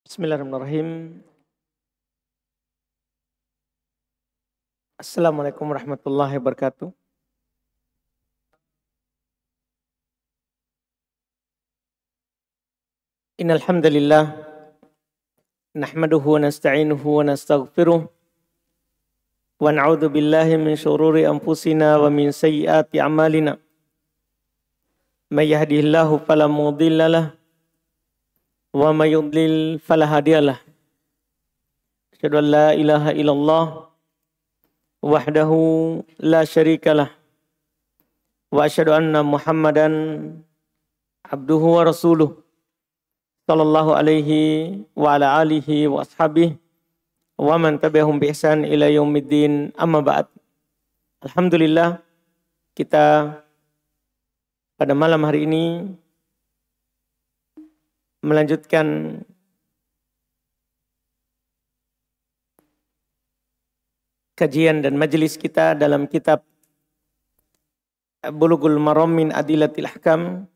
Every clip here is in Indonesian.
Bismillahirrahmanirrahim. Assalamualaikum warahmatullahi wabarakatuh. Innal hamdalillah nahmaduhu wa nasta'inuhu wa nastaghfiruh wa na'udzu billahi min syururi anfusina wa min sayyiati a'malina. May yahdihillahu fala mudhillalah wa may yudlil fala hadiyalah. Asyhadu an la ilaha illallah wahdahu la syarikalah wa asyhadu anna Muhammadan abduhu wa rasuluh sallallahu alaihi wa ala alihi wa ashabihi wa man tabi'ahum bi ihsan ila yaumiddin, amma ba'd. Alhamdulillah, kita pada malam hari ini melanjutkan kajian dan majelis kita dalam kitab Bulughul Maram min Adillatil Ahkam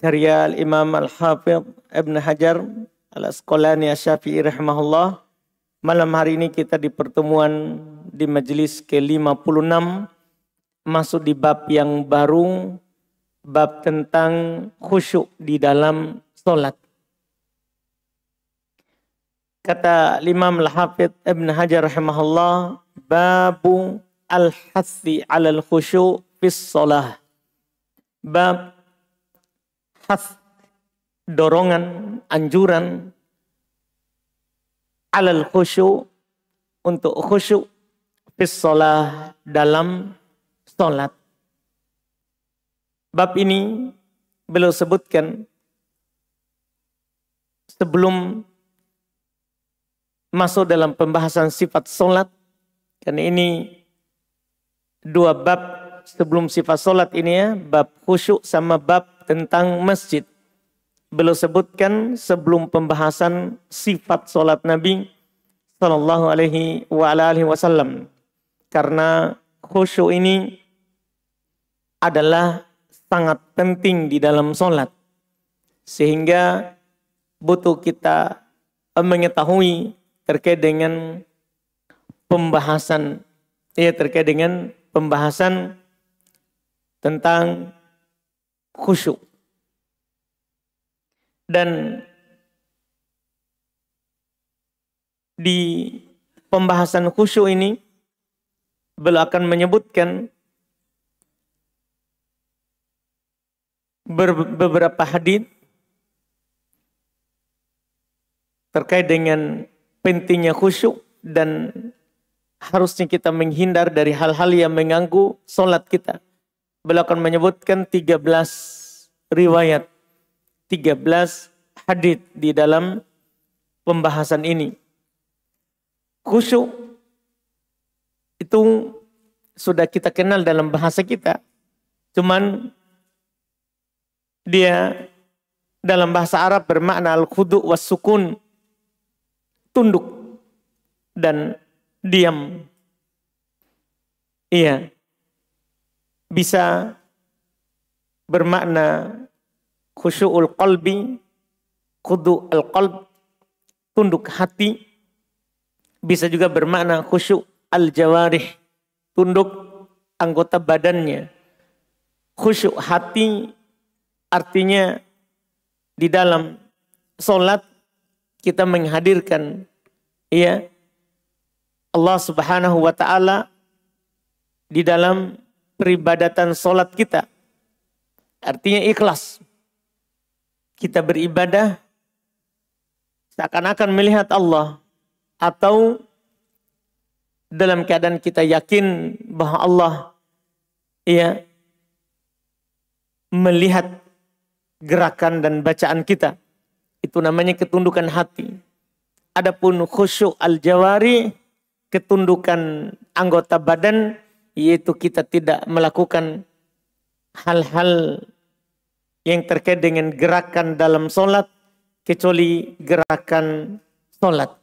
karya Imam Al-Hafidh Ibn Hajar Al-Asqalani Asy-Syafi'i rahimahullah. Malam hari ini kita di pertemuan di majelis ke-56 masuk di bab yang baru, bab tentang khusyuk di dalam salat. Kata Imam Al-Hafidh Ibn Hajar rahimahullah, babu al-hassi 'alal khusyuk fis shalah. Bab has, dorongan, anjuran 'alal khusyuk, untuk khusyuk fis shalah, dalam salat. Bab ini beliau sebutkan sebelum masuk dalam pembahasan sifat salat, karena ini dua bab sebelum sifat salat ini ya, bab khusyuk sama bab tentang masjid. Beliau sebutkan sebelum pembahasan sifat salat Nabi sallallahu alaihi wa alihi wasallam, karena khusyuk ini adalah sangat penting di dalam salat, sehingga butuh kita mengetahui terkait dengan pembahasan tentang khusyuk. Dan di pembahasan khusyuk ini beliau akan menyebutkan beberapa hadits terkait dengan pentingnya khusyuk dan harusnya kita menghindar dari hal-hal yang mengganggu salat kita. Beliau akan menyebutkan 13 riwayat, 13 hadits di dalam pembahasan ini. Khusyuk itu sudah kita kenal dalam bahasa kita, cuman dia dalam bahasa Arab bermakna al-khudu' was sukun, tunduk dan diam. Iya, bisa bermakna khusyu'ul qalbi, khudu'ul qalb, tunduk hati. Bisa juga bermakna khusyuk al-jawarih, tunduk anggota badannya. Khusyuk hati artinya di dalam salat kita menghadirkan ya Allah Subhanahu wa taala di dalam peribadatan salat kita. Artinya ikhlas. Kita beribadah seakan-akan melihat Allah, atau dalam keadaan kita yakin bahwa Allah ya melihat gerakan dan bacaan kita. Itu namanya ketundukan hati. Adapun khusyuk al-jawari, ketundukan anggota badan, yaitu kita tidak melakukan hal-hal yang terkait dengan gerakan dalam sholat, kecuali gerakan sholat.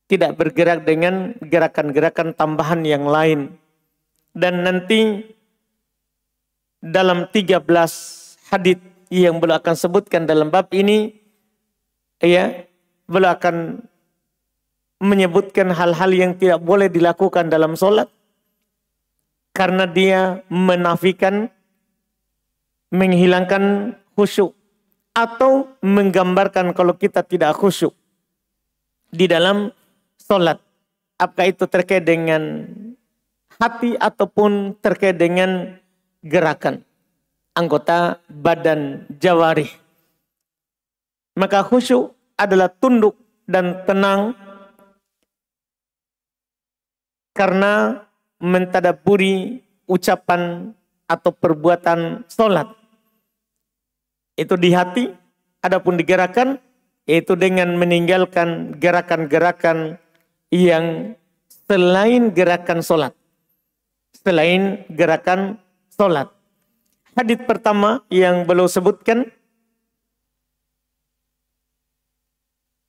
Tidak bergerak dengan gerakan-gerakan tambahan yang lain. Dan nanti dalam 13 hadits yang beliau akan sebutkan dalam bab ini, ya, beliau akan menyebutkan hal-hal yang tidak boleh dilakukan dalam sholat. Karena dia menafikan, menghilangkan khusyuk. Atau menggambarkan kalau kita tidak khusyuk di dalam sholat. Apakah itu terkait dengan hati ataupun terkait dengan gerakan anggota badan jawarih. Maka khusyuk adalah tunduk dan tenang karena mentadaburi ucapan atau perbuatan sholat. Itu di hati, adapun digerakkan yaitu dengan meninggalkan gerakan-gerakan yang selain gerakan sholat. Selain gerakan sholat. Hadits pertama yang beliau sebutkan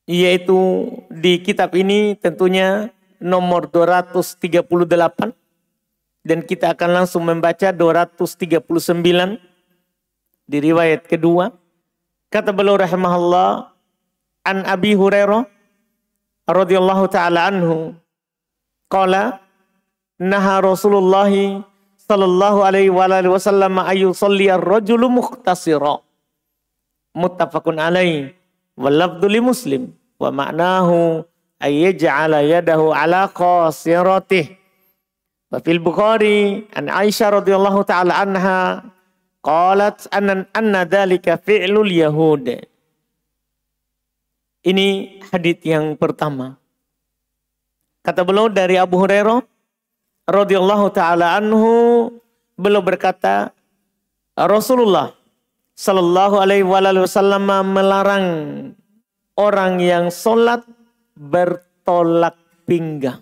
yaitu di kitab ini tentunya nomor 238 dan kita akan langsung membaca 239 di riwayat kedua. Kata beliau rahimahullah, an Abi Hurairah radhiyallahu taala anhu qala naha Rasulullah sallallahu alaihi wasallam ayu salli ar-rajulu mukhtasira. Muttafaqun alaihi wal lafdhu li Muslim wa ma'nahu ay yaj'ala yadahu ala qasiratih. Wa fil Bukhari an Aisyah radhiyallahu taala anha qalat anna dzalika fi'lul yahud. Ini hadits yang pertama. Kata beliau dari Abu Hurairah radhiyallahu taala anhu, beliau berkata Rasulullah sallallahu alaihi wasallam melarang orang yang sholat bertolak pinggang.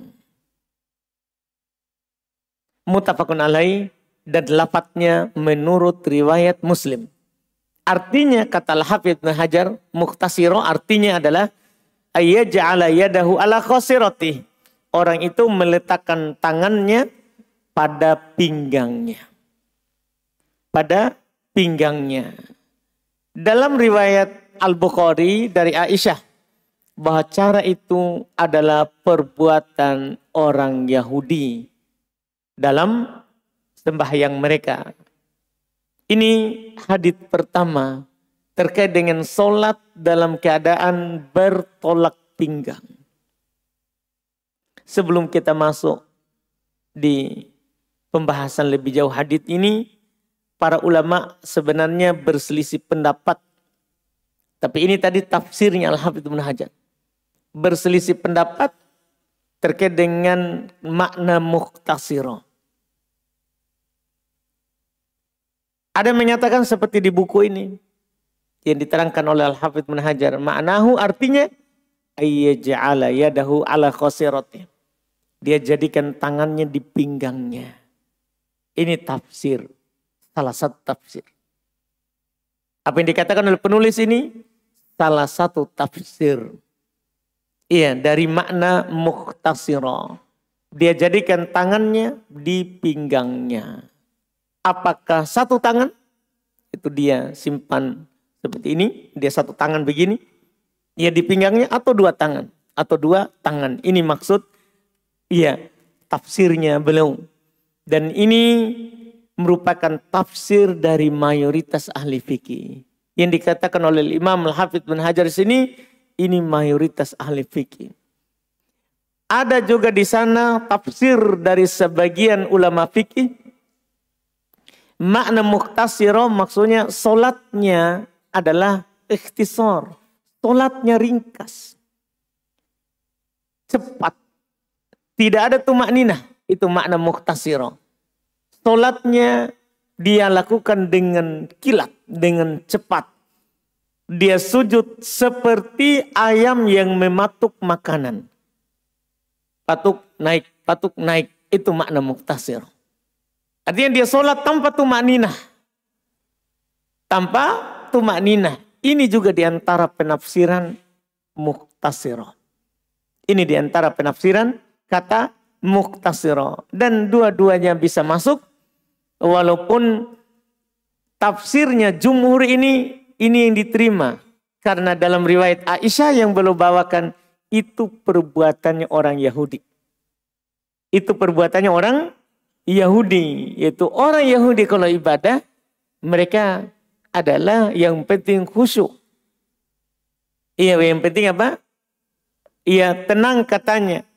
Muttafaqun alaih dan lafadznya menurut riwayat Muslim. Artinya kata Al-Hafidz Ibnu Hajar, mukhtasiro artinya adalah ayyaj'ala yadahu ala khasiratih. Orang itu meletakkan tangannya pada pinggangnya. Pada pinggangnya. Dalam riwayat Al-Bukhari dari Aisyah, bahwa cara itu adalah perbuatan orang Yahudi dalam sembahyang mereka. Ini hadits pertama terkait dengan sholat dalam keadaan bertolak pinggang. Sebelum kita masuk di pembahasan lebih jauh hadits ini, para ulama sebenarnya berselisih pendapat. Tapi ini tadi tafsirnya Al-Hafidz Ibnu Hajar. Berselisih pendapat terkait dengan makna mukhtasiro. Ada yang menyatakan seperti di buku ini yang diterangkan oleh Al-Hafidz Ibnu Hajar. Ma'nahu artinya ayyaj'ala yadahu ala khasiratih. Dia jadikan tangannya di pinggangnya. Ini tafsir. Salah satu tafsir. Apa yang dikatakan oleh penulis ini? Salah satu tafsir. Iya, dari makna mukhtasira. Dia jadikan tangannya di pinggangnya. Apakah satu tangan? Itu dia simpan seperti ini. Dia satu tangan begini. Dia di pinggangnya atau dua tangan. Atau dua tangan. Ini maksud, iya, tafsirnya beliau. Dan ini merupakan tafsir dari mayoritas ahli fikih. Yang dikatakan oleh Imam Al-Hafidz Ibnu Hajar di sini, ini mayoritas ahli fikih. Ada juga di sana tafsir dari sebagian ulama fikih. Makna mukhtasiro maksudnya solatnya adalah ikhtisar. Solatnya ringkas. Cepat. Tidak ada tumakninah. Itu makna mukhtasiro. Solatnya dia lakukan dengan kilat, dengan cepat. Dia sujud seperti ayam yang mematuk makanan. Patuk naik, patuk naik. Itu makna mukhtasir. Artinya dia sholat tanpa tumakninah. Tanpa tumakninah. Ini juga diantara penafsiran mukhtasir. Ini diantara penafsiran kata mukhtasir. Dan dua-duanya bisa masuk. Walaupun tafsirnya jumhur ini yang diterima. Karena dalam riwayat Aisyah yang beliau bawakan, itu perbuatannya orang Yahudi. Itu perbuatannya orang Yahudi. Yaitu orang Yahudi kalau ibadah, mereka adalah yang penting khusyuk. Iya, yang penting apa? Iya, tenang katanya.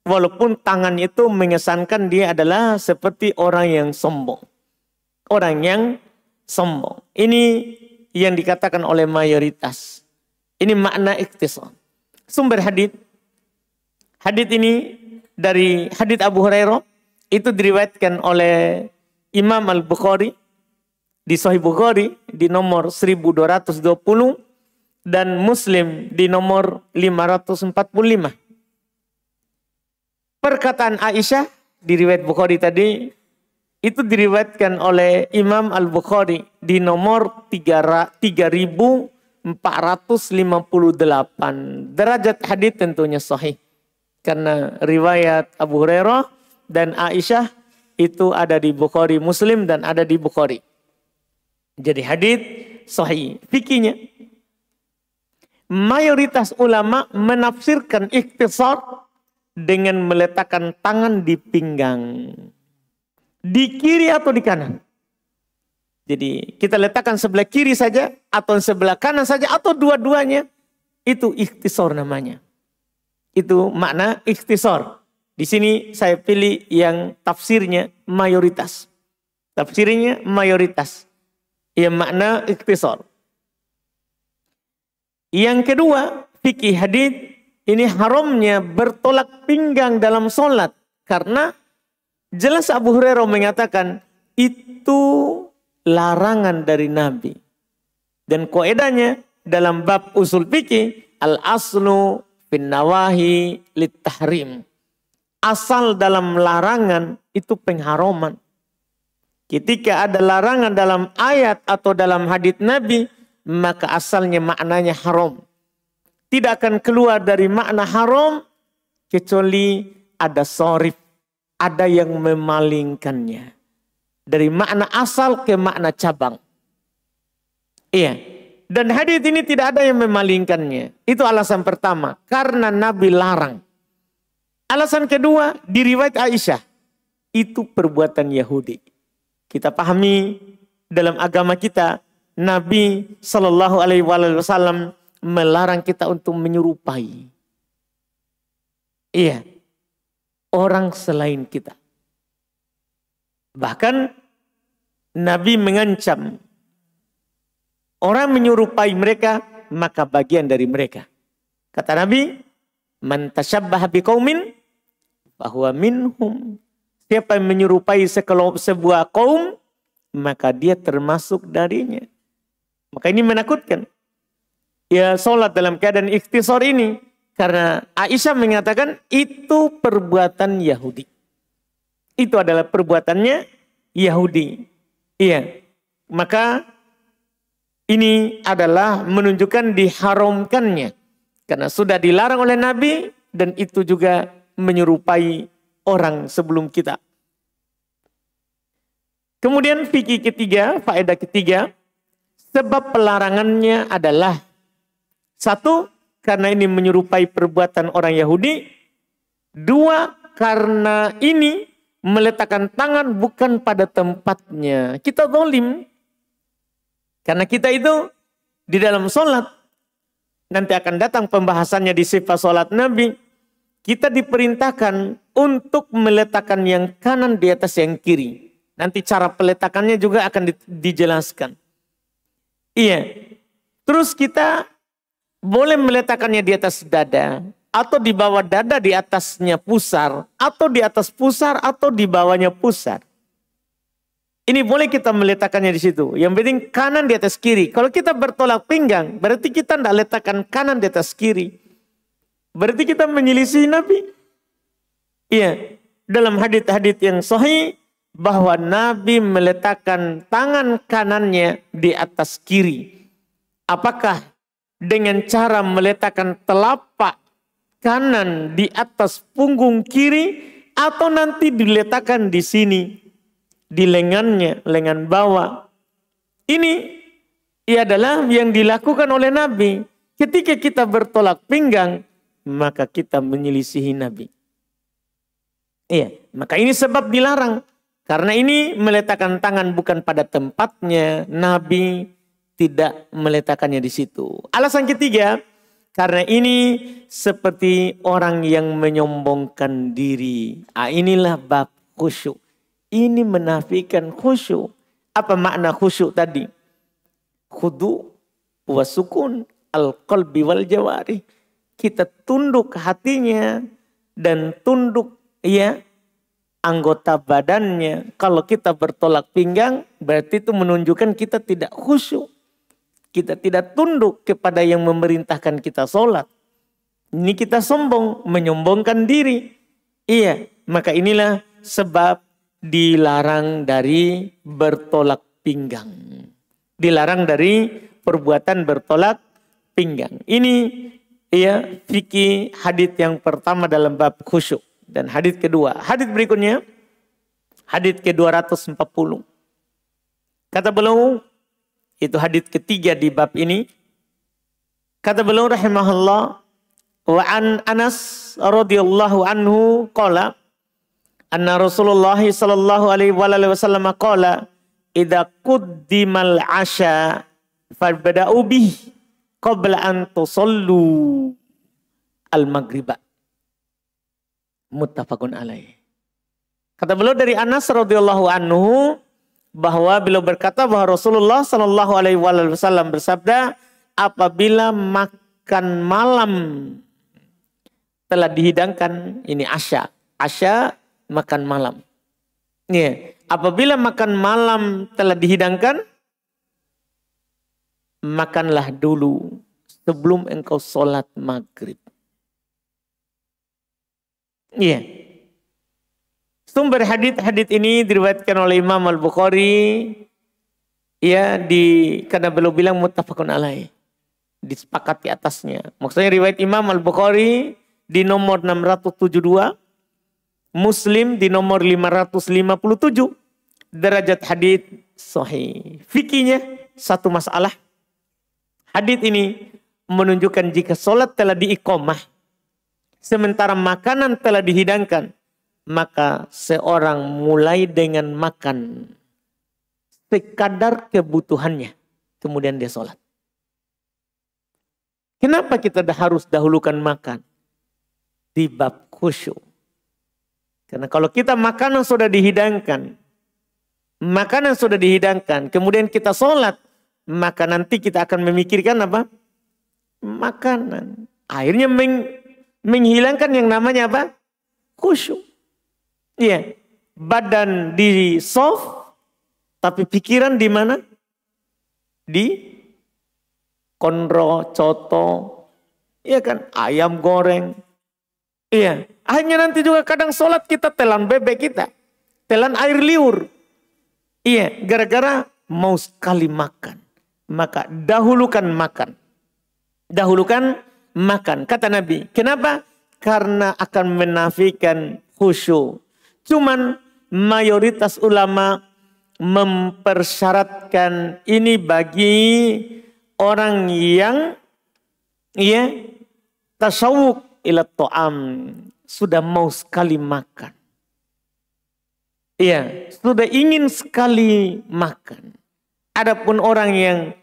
Walaupun tangan itu mengesankan dia adalah seperti orang yang sombong. Orang yang sombong. Ini yang dikatakan oleh mayoritas. Ini makna ikhtisar. Sumber hadits. Hadits ini dari hadits Abu Hurairah. Itu diriwayatkan oleh Imam Al-Bukhari. Di Sahih Bukhari di nomor 1220. Dan Muslim di nomor 545. Perkataan Aisyah di riwayat Bukhari tadi. Itu diriwayatkan oleh Imam Al-Bukhari di nomor 3458. Derajat hadits tentunya sahih. Karena riwayat Abu Hurairah dan Aisyah itu ada di Bukhari Muslim dan ada di Bukhari. Jadi hadits sahih. Fikihnya, mayoritas ulama menafsirkan ikhtisar dengan meletakkan tangan di pinggang. Di kiri atau di kanan. Jadi kita letakkan sebelah kiri saja atau sebelah kanan saja atau dua-duanya. Itu ikhtisar namanya. Itu makna ikhtisar. Di sini saya pilih yang tafsirnya mayoritas. Tafsirnya mayoritas. Yang makna ikhtisar. Yang kedua, fikih hadits ini haramnya bertolak pinggang dalam sholat. Karena jelas Abu Hurairah mengatakan itu larangan dari Nabi. Dan kaidahnya dalam bab usul fikih, al-aslu fin nawahi lit tahrim. Asal dalam larangan itu pengharaman. Ketika ada larangan dalam ayat atau dalam hadits Nabi, maka asalnya maknanya haram. Tidak akan keluar dari makna haram kecuali ada sharif. Ada yang memalingkannya. Dari makna asal ke makna cabang. Iya. Dan hadits ini tidak ada yang memalingkannya. Itu alasan pertama. Karena Nabi larang. Alasan kedua, di riwayat Aisyah. Itu perbuatan Yahudi. Kita pahami dalam agama kita. Nabi SAW melarang kita untuk menyerupai. Iya. Orang selain kita. Bahkan Nabi mengancam orang menyerupai mereka maka bagian dari mereka. Kata Nabi, man tashabbaha biqaumin fahuwa minhum. Siapa yang menyerupai sebuah kaum maka dia termasuk darinya. Maka ini menakutkan. Ya, sholat dalam keadaan ikhtisar ini. Karena Aisyah mengatakan itu perbuatan Yahudi. Itu adalah perbuatannya Yahudi. Iya. Maka ini adalah menunjukkan diharamkannya. Karena sudah dilarang oleh Nabi dan itu juga menyerupai orang sebelum kita. Kemudian fikih ketiga, faedah ketiga. Sebab pelarangannya adalah satu, karena ini menyerupai perbuatan orang Yahudi. Dua, karena ini meletakkan tangan bukan pada tempatnya. Kita zalim. Karena kita itu di dalam sholat. Nanti akan datang pembahasannya di sifat sholat Nabi. Kita diperintahkan untuk meletakkan yang kanan di atas yang kiri. Nanti cara peletakannya juga akan dijelaskan. Iya. Terus kita boleh meletakkannya di atas dada, atau di bawah dada di atasnya pusar, atau di atas pusar, atau di bawahnya pusar. Ini boleh kita meletakkannya di situ. Yang penting kanan di atas kiri. Kalau kita bertolak pinggang, berarti kita tidak letakkan kanan di atas kiri. Berarti kita menyelisih Nabi. Iya. Dalam hadits-hadits yang sahih, bahwa Nabi meletakkan tangan kanannya di atas kiri. Apakah dengan cara meletakkan telapak kanan di atas punggung kiri atau nanti diletakkan di sini di lengannya, lengan bawah. Ini Ia adalah yang dilakukan oleh Nabi. Ketika kita bertolak pinggang, maka kita menyelisihi Nabi. Iya, maka ini sebab dilarang. Karena ini meletakkan tangan bukan pada tempatnya. Nabi tidak meletakkannya di situ. Alasan ketiga, karena ini seperti orang yang menyombongkan diri. Inilah bab khusyuk. Ini menafikan khusyuk. Apa makna khusyuk tadi? Khudu wa sukun al-qalbi wal jawari. Kita tunduk hatinya dan tunduk anggota badannya. Kalau kita bertolak pinggang, berarti itu menunjukkan kita tidak khusyuk. Kita tidak tunduk kepada yang memerintahkan kita sholat. Ini kita sombong, menyombongkan diri. Iya, maka inilah sebab dilarang dari bertolak pinggang. Dilarang dari perbuatan bertolak pinggang. Ini fikih hadits yang pertama dalam bab khusyuk. Dan hadits kedua. Hadits berikutnya. Hadits ke-240. Kata beliau, itu hadits ketiga di bab ini. Kata beliau rahimahullah, wa an Anas radhiyallahu anhu qala anna Rasulullah sallallahu alaihi wasallam qala idza quddimal asya fabda'u bih qabla an tusallu al-maghriba. Muttafaqun alaih. Kata beliau dari Anas radhiyallahu anhu bahwa beliau berkata bahwa Rasulullah sallallahu alaihi wasallam bersabda, apabila makan malam telah dihidangkan, ini asya. Asya makan malam. Apabila makan malam telah dihidangkan, makanlah dulu sebelum engkau sholat maghrib. Sumber hadits ini diriwayatkan oleh Imam Al-Bukhari. Karena beliau bilang muttafaqun alaih. Disepakati atasnya. Maksudnya riwayat Imam Al-Bukhari di nomor 672. Muslim di nomor 557. Derajat hadits sahih. Fikihnya satu masalah. Hadits ini menunjukkan jika sholat telah diiqamah, sementara makanan telah dihidangkan, maka seorang mulai dengan makan sekadar kebutuhannya, kemudian dia sholat. Kenapa kita harus dahulukan makan? Di bab khusyuk. Karena kalau kita makanan sudah dihidangkan, kemudian kita sholat, maka nanti kita akan memikirkan apa? Makanan. Akhirnya menghilangkan yang namanya apa? Khusyuk. Badan di soft, tapi pikiran di mana? Di konro, coto, ayam goreng. Akhirnya nanti juga kadang sholat kita telan bebek kita, telan air liur. Gara-gara mau sekali makan, maka dahulukan makan. Dahulukan makan, kata Nabi. Kenapa? Karena akan menafikan khusyuk. Cuman mayoritas ulama mempersyaratkan ini bagi orang yang tasawuf ila ta'am, sudah mau sekali makan. Sudah ingin sekali makan. Adapun orang yang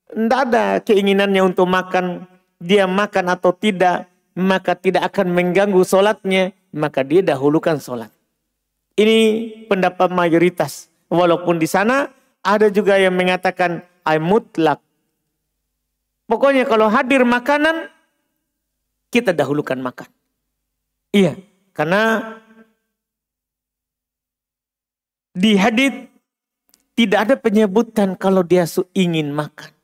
tidak ada keinginannya untuk makan, dia makan atau tidak, maka tidak akan mengganggu sholatnya, maka dia dahulukan sholat. Ini pendapat mayoritas. Walaupun di sana ada juga yang mengatakan mutlak. Pokoknya kalau hadir makanan, kita dahulukan makan. Karena di hadits tidak ada penyebutan kalau dia ingin makan.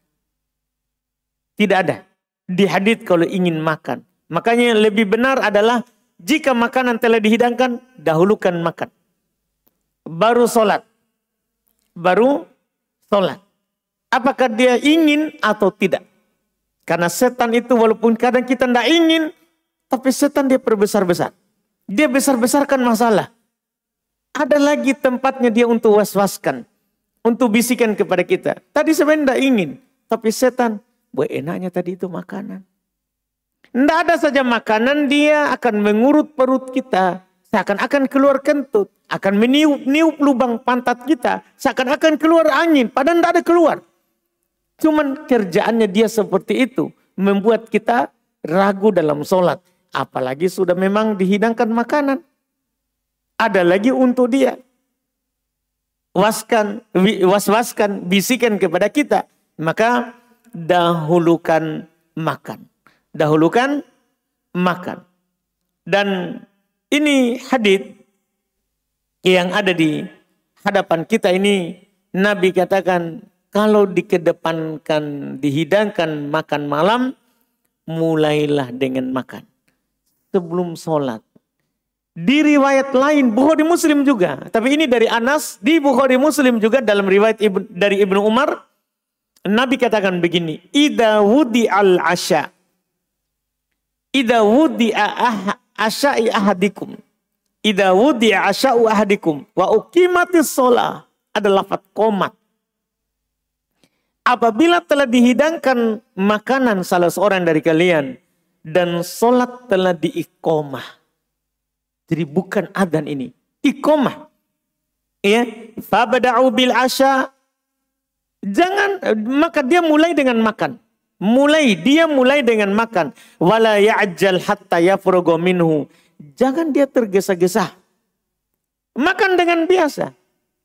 Tidak ada. Di hadits kalau ingin makan. Makanya lebih benar adalah jika makanan telah dihidangkan, dahulukan makan. Baru sholat. Apakah dia ingin atau tidak? Karena setan itu walaupun kadang kita tidak ingin, tapi setan dia perbesar-besar. Dia besar-besarkan masalah. Ada lagi tempatnya dia untuk was-waskan. Untuk bisikan kepada kita. Tadi sebenarnya tidak ingin. Tapi setan, enaknya tadi itu makanan. Tidak ada saja makanan, dia akan mengurut perut kita. Seakan-akan keluar kentut. Akan meniup-niup lubang pantat kita. Seakan-akan keluar angin. Padahal tidak ada keluar. Cuman kerjaannya dia seperti itu. Membuat kita ragu dalam sholat. Apalagi sudah memang dihidangkan makanan. Ada lagi untuk dia. Was-waskan, bisikan kepada kita. Maka dahulukan makan. Dahulukan makan. Dan ini hadits yang ada di hadapan kita ini, Nabi katakan kalau dikedepankan, dihidangkan makan malam, mulailah dengan makan sebelum sholat. Di riwayat lain, Bukhari Muslim juga, tapi ini dari Anas, di Bukhari Muslim juga dalam riwayat dari Ibnu Umar, Nabi katakan begini, Idza wudi'al asya, Idza wudi'a asya'i ahadikum, Idza wudi'a asya'u ahadikum, wa uqimatis sholah, ada lafaz qomat. Apabila telah dihidangkan makanan salah seorang dari kalian, dan sholat telah diiqomah. Jadi bukan adzan ini, iqomah. Ya, fabada'u bil asya. Maka dia mulai dengan makan. Dia mulai dengan makan. Wala ya'jal hatta yafrugu minhu. Jangan dia tergesa-gesa. Makan dengan biasa.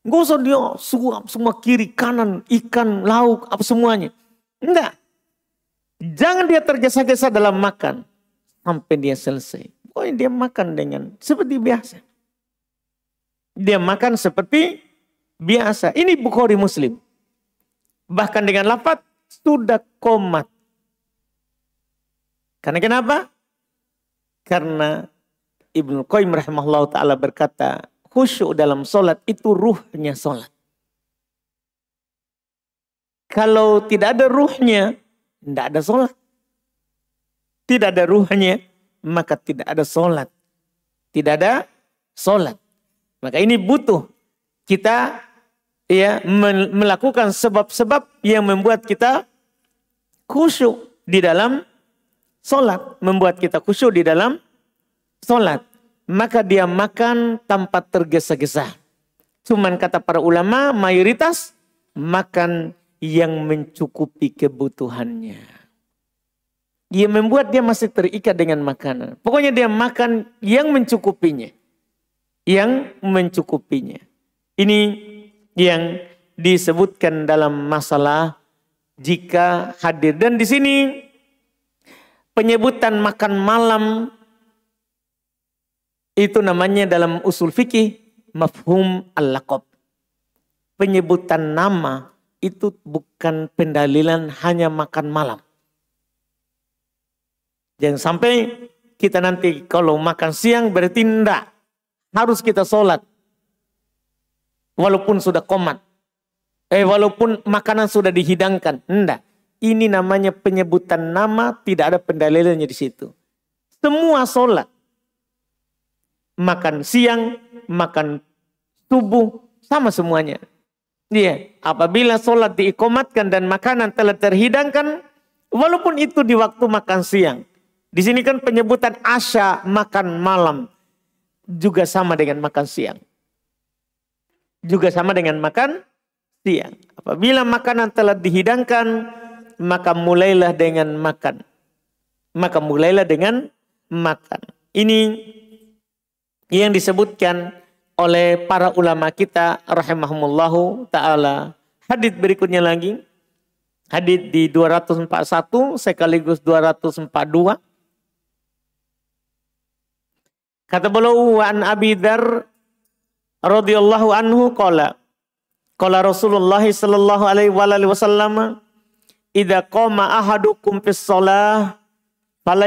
Gak usah dia suap semua kiri kanan, ikan, lauk, apa semuanya. Enggak. Jangan dia tergesa-gesa dalam makan. Sampai dia selesai. Pokoknya dia makan dengan seperti biasa. Dia makan seperti biasa. Ini Bukhari Muslim. Bahkan dengan lafaz sudah qomat. Karena kenapa? Karena Ibnu Qayyim rahimahullah ta'ala berkata, khusyuk dalam sholat itu ruhnya sholat. Kalau tidak ada ruhnya, tidak ada sholat. Tidak ada ruhnya, maka tidak ada sholat. Tidak ada sholat. Maka ini butuh kita melakukan sebab-sebab yang membuat kita khusyuk di dalam sholat. Membuat kita khusyuk di dalam sholat. Maka dia makan tanpa tergesa-gesa. Cuman kata para ulama, mayoritas makan yang mencukupi kebutuhannya. Dia membuat dia masih terikat dengan makanan. Pokoknya dia makan yang mencukupinya. Yang mencukupinya. Ini yang disebutkan dalam masalah jika hadir. Dan di sini penyebutan makan malam itu namanya dalam usul fikih mafhum al-laqab. Penyebutan nama itu bukan pendalilan hanya makan malam. Jangan sampai kita nanti kalau makan siang berarti enggak. Harus kita sholat. Walaupun sudah qomat. Walaupun makanan sudah dihidangkan. Enggak. Ini namanya penyebutan nama, tidak ada pendalilannya di situ. Semua sholat. Makan siang, makan subuh, sama semuanya. Iya, apabila sholat diikomatkan dan makanan telah terhidangkan, walaupun itu di waktu makan siang. Di sini kan penyebutan asya, makan malam. Juga sama dengan makan siang. Juga sama dengan makan siang. Apabila makanan telah dihidangkan, maka mulailah dengan makan. Maka mulailah dengan makan. Ini yang disebutkan oleh para ulama kita rahimahumullahu ta'ala. Hadits berikutnya lagi. Hadits di 241 sekaligus 242. Kata beliau, wa an Abi Dzar radhiyallahu anhu qala Rasulullah sallallahu alaihi wasallam idza qama ahadukum fis shalah fala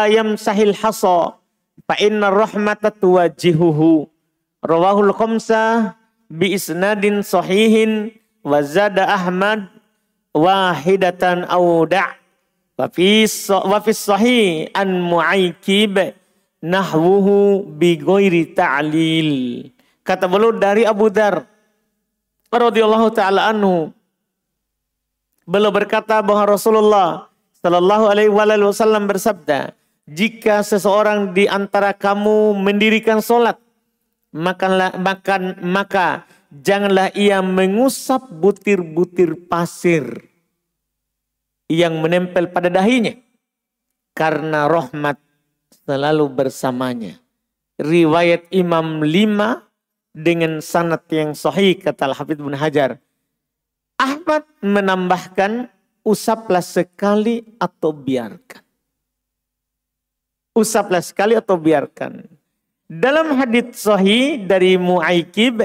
yamsahil hasa fa inna rahmata tuwajjihuhu. Rawahul khamsah bi isnadin sahihin wa zada Ahmad wahidatan awda' wa fi sahih an Mu'aykib nahwuhu bi ghairi ta'lil. Kata beliau dari Abu Dzar radhiyallahu taala anhu, Beliau berkata bahwa Rasulullah Shallallahu Alaihi Wasallam bersabda, jika seseorang di antara kamu mendirikan sholat, maka janganlah ia mengusap butir-butir pasir yang menempel pada dahinya, karena rahmat selalu bersamanya. Riwayat Imam 5 dengan sanad yang sahih, kata Al-Hafidz Ibnu Hajar. Ahmad menambahkan, usaplah sekali atau biarkan. Usaplah sekali atau biarkan. Dalam hadits sahih dari Mu'aikib,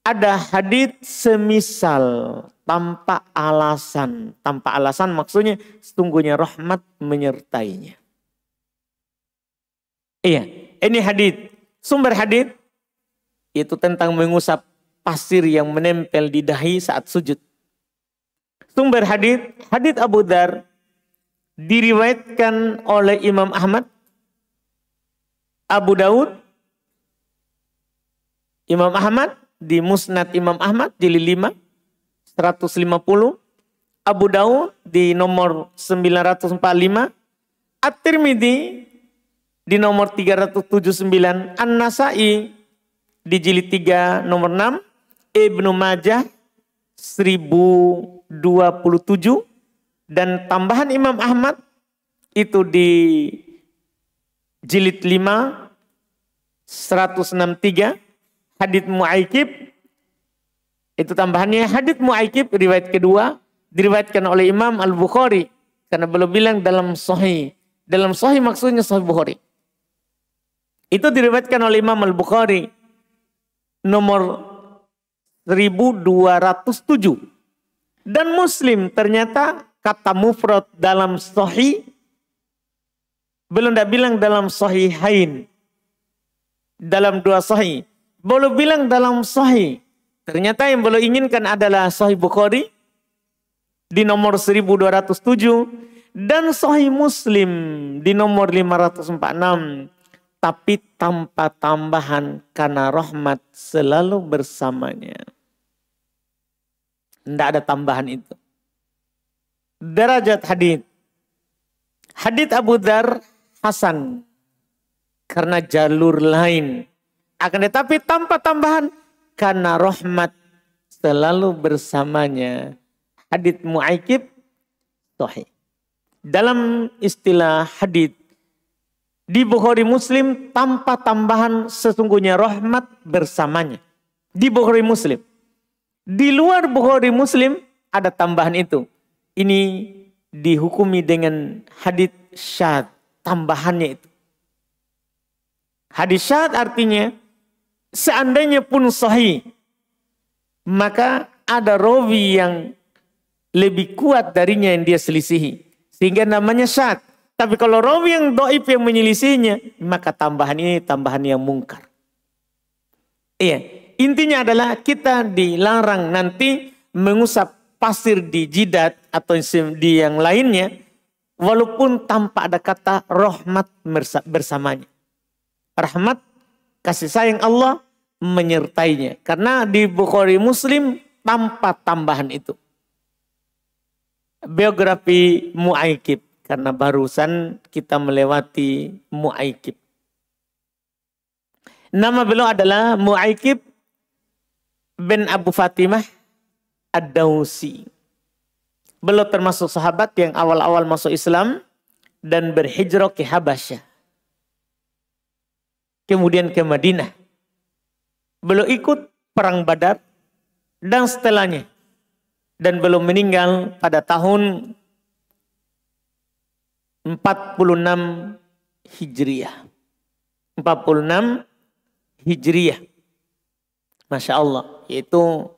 ada hadits semisal tanpa alasan. Tanpa alasan maksudnya sesungguhnya rahmat menyertainya. Iya, ini hadits. Sumber hadits itu tentang mengusap pasir yang menempel di dahi saat sujud. Sumber hadits Abu Dzar diriwayatkan oleh Imam Ahmad, Abu Daud, Imam Ahmad di Musnad Imam Ahmad jilid 5 150, Abu Daud di nomor 945, At-Tirmidzi di nomor 379, An-Nasai di jilid 3 nomor 6, Ibnu Majah 1027, dan tambahan Imam Ahmad itu di jilid 5 163, hadits Mu'aikib itu tambahannya. Hadits Mu'aikib riwayat kedua diriwayatkan oleh Imam Al-Bukhari, karena beliau bilang dalam sahih. Dalam sahih maksudnya sahih Bukhari. Itu diriwayatkan oleh Imam Al-Bukhari nomor 1207. Dan Muslim ternyata kata mufrad dalam sahih, belum tidak bilang dalam sahihain. Dalam dua sahih. Belum bilang dalam sahih. Ternyata yang beliau inginkan adalah sahih Bukhari di nomor 1207 dan sahih Muslim di nomor 546. Tapi tanpa tambahan, karena rahmat selalu bersamanya. Tidak ada tambahan itu. Derajat hadits. Hadits Abu Dzar hasan karena jalur lain. Akan tetapi tanpa tambahan, karena rahmat selalu bersamanya. Hadits Mu'aikib sahih. Dalam istilah hadits di Bukhari Muslim tanpa tambahan, sesungguhnya rahmat bersamanya. Di Bukhari Muslim. Di luar Bukhari Muslim ada tambahan itu. Ini dihukumi dengan hadits syadz, tambahannya itu. Hadits syadz artinya seandainya pun sahih, maka ada rawi yang lebih kuat darinya yang dia selisihi, sehingga namanya syadz. Tapi kalau rawi yang dhaif yang menyelisihinya, maka tambahan ini tambahan yang mungkar. Iya, intinya adalah kita dilarang nanti mengusap pasir di jidat atau di yang lainnya, walaupun tanpa ada kata rahmat bersamanya. Rahmat, kasih sayang Allah menyertainya. Karena di Bukhari Muslim tanpa tambahan itu. Biografi Mu'aikib. Karena barusan kita melewati Mu'aikib. Nama beliau adalah Mu'aikib bin Abu Fatimah Ad-Dawsi. Beliau termasuk sahabat yang awal-awal masuk Islam dan berhijrah ke Habasyah. Kemudian ke Madinah. Beliau ikut perang Badar dan setelahnya. Dan beliau meninggal pada tahun 46 Hijriah. 46 Hijriah. Masya Allah. Yaitu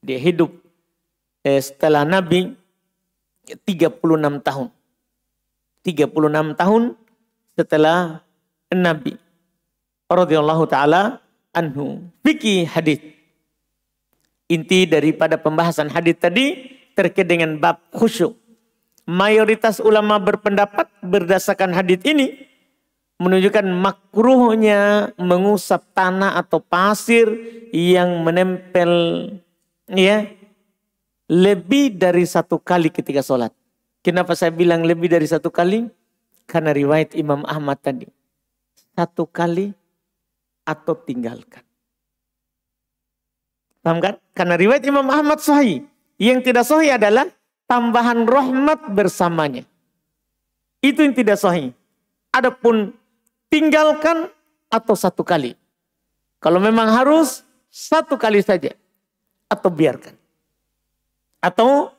dia hidup setelah Nabi 36 tahun. 36 tahun setelah Nabi. Radhiyallahu ta'ala anhu. Fikih hadits. Inti daripada pembahasan hadits tadi terkait dengan bab khusyuk. Mayoritas ulama berpendapat berdasarkan hadits ini menunjukkan makruhnya mengusap tanah atau pasir yang menempel ya lebih dari 1 kali ketika sholat. Kenapa saya bilang lebih dari 1 kali? Karena riwayat Imam Ahmad tadi. 1 kali atau tinggalkan. Paham kan? Karena riwayat Imam Ahmad sahih. Yang tidak sahih adalah tambahan rahmat bersamanya. Itu yang tidak sahih. Adapun tinggalkan atau 1 kali. Kalau memang harus 1 kali saja. Atau biarkan. Atau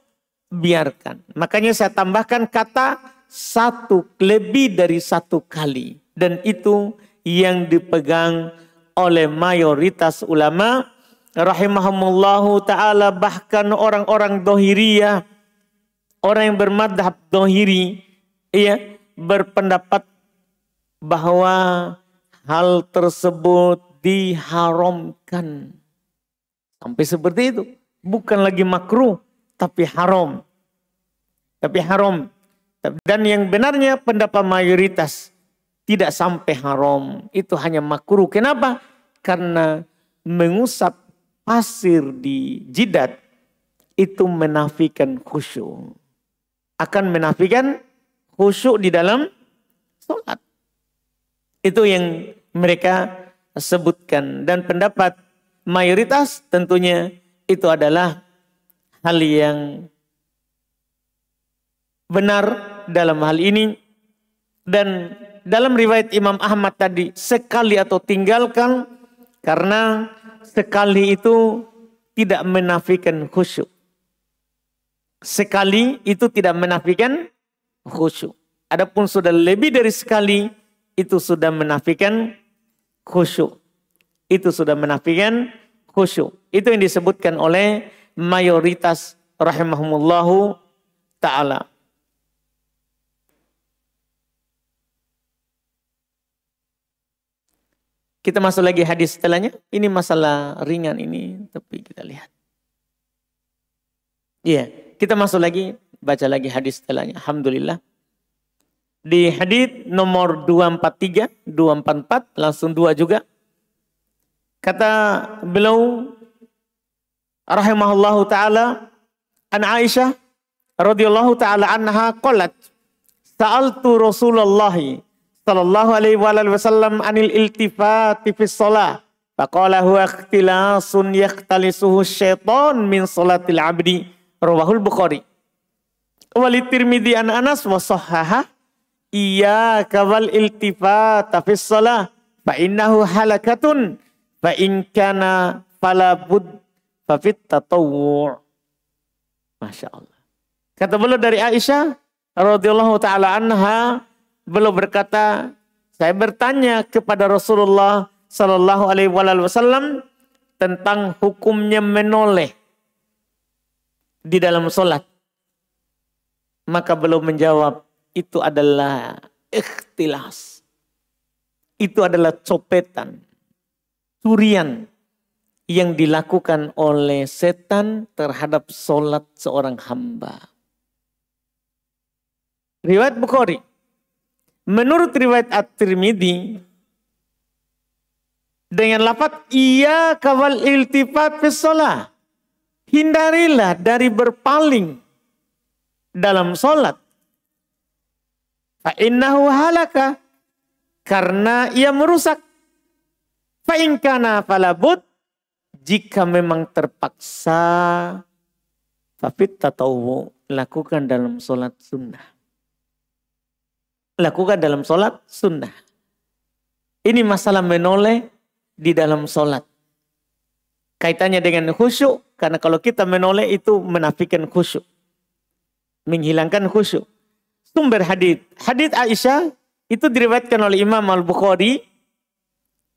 biarkan. Makanya saya tambahkan kata 1, lebih dari 1 kali. Dan itu yang dipegang oleh mayoritas ulama rahimahumullahu ta'ala, bahkan orang-orang dohiriyah, orang yang bermadhab dohiri, ya, berpendapat bahwa hal tersebut diharamkan. Sampai seperti itu. Bukan lagi makruh, tapi haram. Tapi haram. Dan yang benarnya pendapat mayoritas tidak sampai haram. Itu hanya makruh. Kenapa? Karena mengusap pasir di jidat itu menafikan khusyuk. Akan menafikan khusyuk di dalam sholat. Itu yang mereka sebutkan. Dan pendapat mayoritas tentunya itu adalah hal yang benar dalam hal ini. Dan dalam riwayat Imam Ahmad tadi, sekali atau tinggalkan, karena sekali itu tidak menafikan khusyuk. Sekali itu tidak menafikan khusyuk. Adapun sudah lebih dari sekali, itu sudah menafikan khusyuk. Itu sudah menafikan khusyuk. Itu yang disebutkan oleh mayoritas rahimahumullahu ta'ala. Kita masuk lagi hadis setelahnya. Ini masalah ringan ini, tapi kita lihat. Iya, kita masuk lagi, baca lagi hadis setelahnya. Alhamdulillah. Di hadis nomor 243, 244, langsung 2 juga. Kata beliau rahimahullahu ta'ala, an Aisyah radhiyallahu ta'ala anha qalat, sa'altu Rasulullah sallallahu alaihi wasallam anil iltifati fi shalah faqala huwa ikhtilasun yakhtalisuhu syaitan min salatil abdi, rawahul Bukhari. Wali Tirmidzi an Anas wa sahhaha iyyaka wal iltifata fi shalah fa innahu halakatun fa in kana fala bud fa fit tatawwu'. Masya Allah. Kata beliau dari Aisyah radhiyallahu taala anha, beliau berkata, saya bertanya kepada Rasulullah sallallahu alaihi wasallam tentang hukumnya menoleh di dalam sholat. Maka beliau menjawab, itu adalah ikhtilas. Itu adalah copetan, curian yang dilakukan oleh setan terhadap sholat seorang hamba. Riwayat Bukhari. Menurut riwayat At-Tirmidzi dengan lafaz iya kawal iltifat fi shalah, hindarilah dari berpaling dalam salat. Fa innahu halaka, karena ia merusak. Fa in kana falabud, jika memang terpaksa, fa fit tatawwu, lakukan dalam salat sunnah. Lakukan dalam sholat sunnah. Ini masalah menoleh di dalam sholat. Kaitannya dengan khusyuk. Karena kalau kita menoleh itu menafikan khusyuk. Menghilangkan khusyuk. Sumber hadits. Hadits Aisyah itu diriwayatkan oleh Imam Al-Bukhari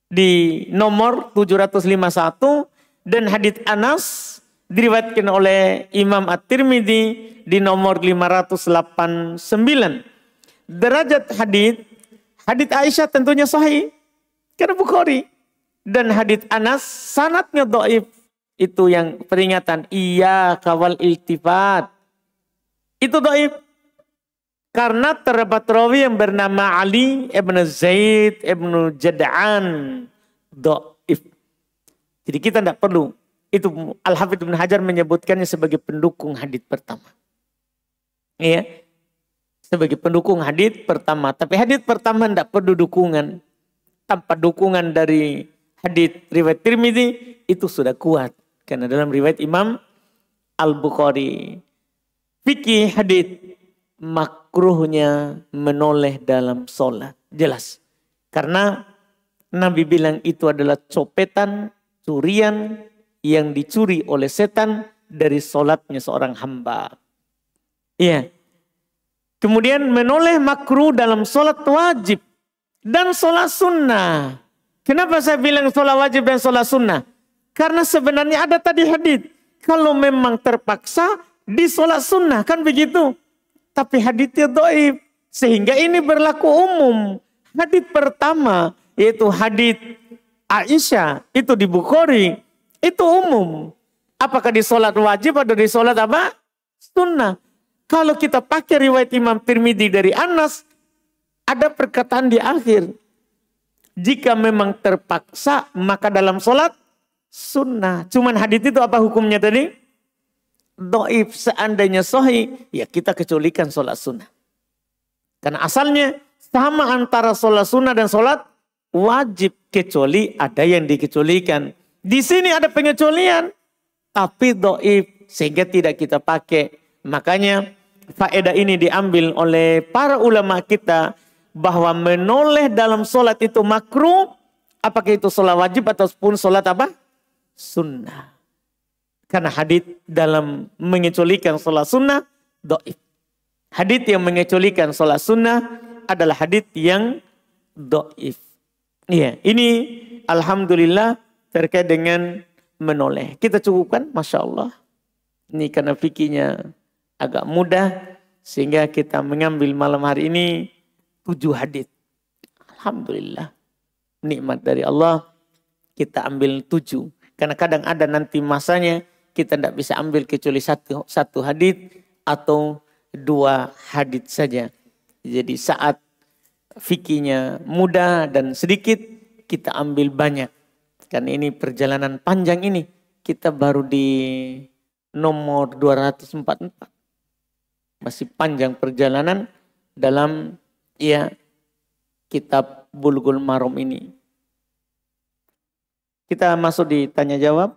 di nomor 751. Dan hadits Anas diriwayatkan oleh Imam At-Tirmidzi di nomor 589. Derajat hadits Aisyah tentunya sahih karena Bukhari, dan hadits Anas sanadnya dhaif. Itu yang peringatan iya kawal iltifat itu dhaif karena terdapat rawi yang bernama Ali ibn Zaid ibn Jad'an, dhaif. Jadi kita tidak perlu Itu Al-Hafidz Ibnu Hajar menyebutkannya sebagai pendukung hadits pertama. Iya. Sebagai pendukung hadits pertama. Tapi hadits pertama tidak perlu dukungan. Tanpa dukungan dari hadits riwayat Tirmidzi itu sudah kuat. Karena dalam riwayat Imam Al-Bukhari, fikih hadits makruhnya menoleh dalam sholat. Jelas. Karena Nabi bilang itu adalah copetan, curian yang dicuri oleh setan dari sholatnya seorang hamba. Iya. Kemudian menoleh makruh dalam sholat wajib dan sholat sunnah. Kenapa saya bilang sholat wajib dan sholat sunnah? Karena sebenarnya ada tadi hadits. Kalau memang terpaksa di sholat sunnah kan begitu. Tapi haditsnya dhaif. Sehingga ini berlaku umum. Hadits pertama yaitu hadits Aisyah. Itu di Bukhari. Itu umum. Apakah di sholat wajib atau di sholat apa? Sunnah. Kalau kita pakai riwayat Imam Tirmidzi dari Anas. Ada perkataan di akhir. Jika memang terpaksa maka dalam sholat sunnah. Cuman hadits itu apa hukumnya tadi? Dhaif. Seandainya sahih, ya kita kecualikan sholat sunnah. Karena asalnya sama antara sholat sunnah dan sholat wajib. Kecuali ada yang dikecualikan. Di sini ada pengecualian. Tapi dhaif. Sehingga tidak kita pakai. Makanya faedah ini diambil oleh para ulama kita. Bahwa menoleh dalam sholat itu makruh. Apakah itu sholat wajib ataupun sholat apa? Sunnah. Karena hadits dalam mengecualikan sholat sunnah dhaif. Hadits yang mengecualikan sholat sunnah adalah hadits yang dhaif. Iya, ini alhamdulillah terkait dengan menoleh. Kita cukupkan, Masya Allah. Ini karena fikihnya agak mudah sehingga kita mengambil malam hari ini 7 hadits. Alhamdulillah. Nikmat dari Allah kita ambil 7. Karena kadang ada nanti masanya kita tidak bisa ambil kecuali satu hadits atau 2 hadits saja. Jadi saat fikihnya mudah dan sedikit kita ambil banyak. Karena ini perjalanan panjang ini. Kita baru di nomor 244. Masih panjang perjalanan dalam kitab Bulughul Maram ini. Kita masuk di tanya jawab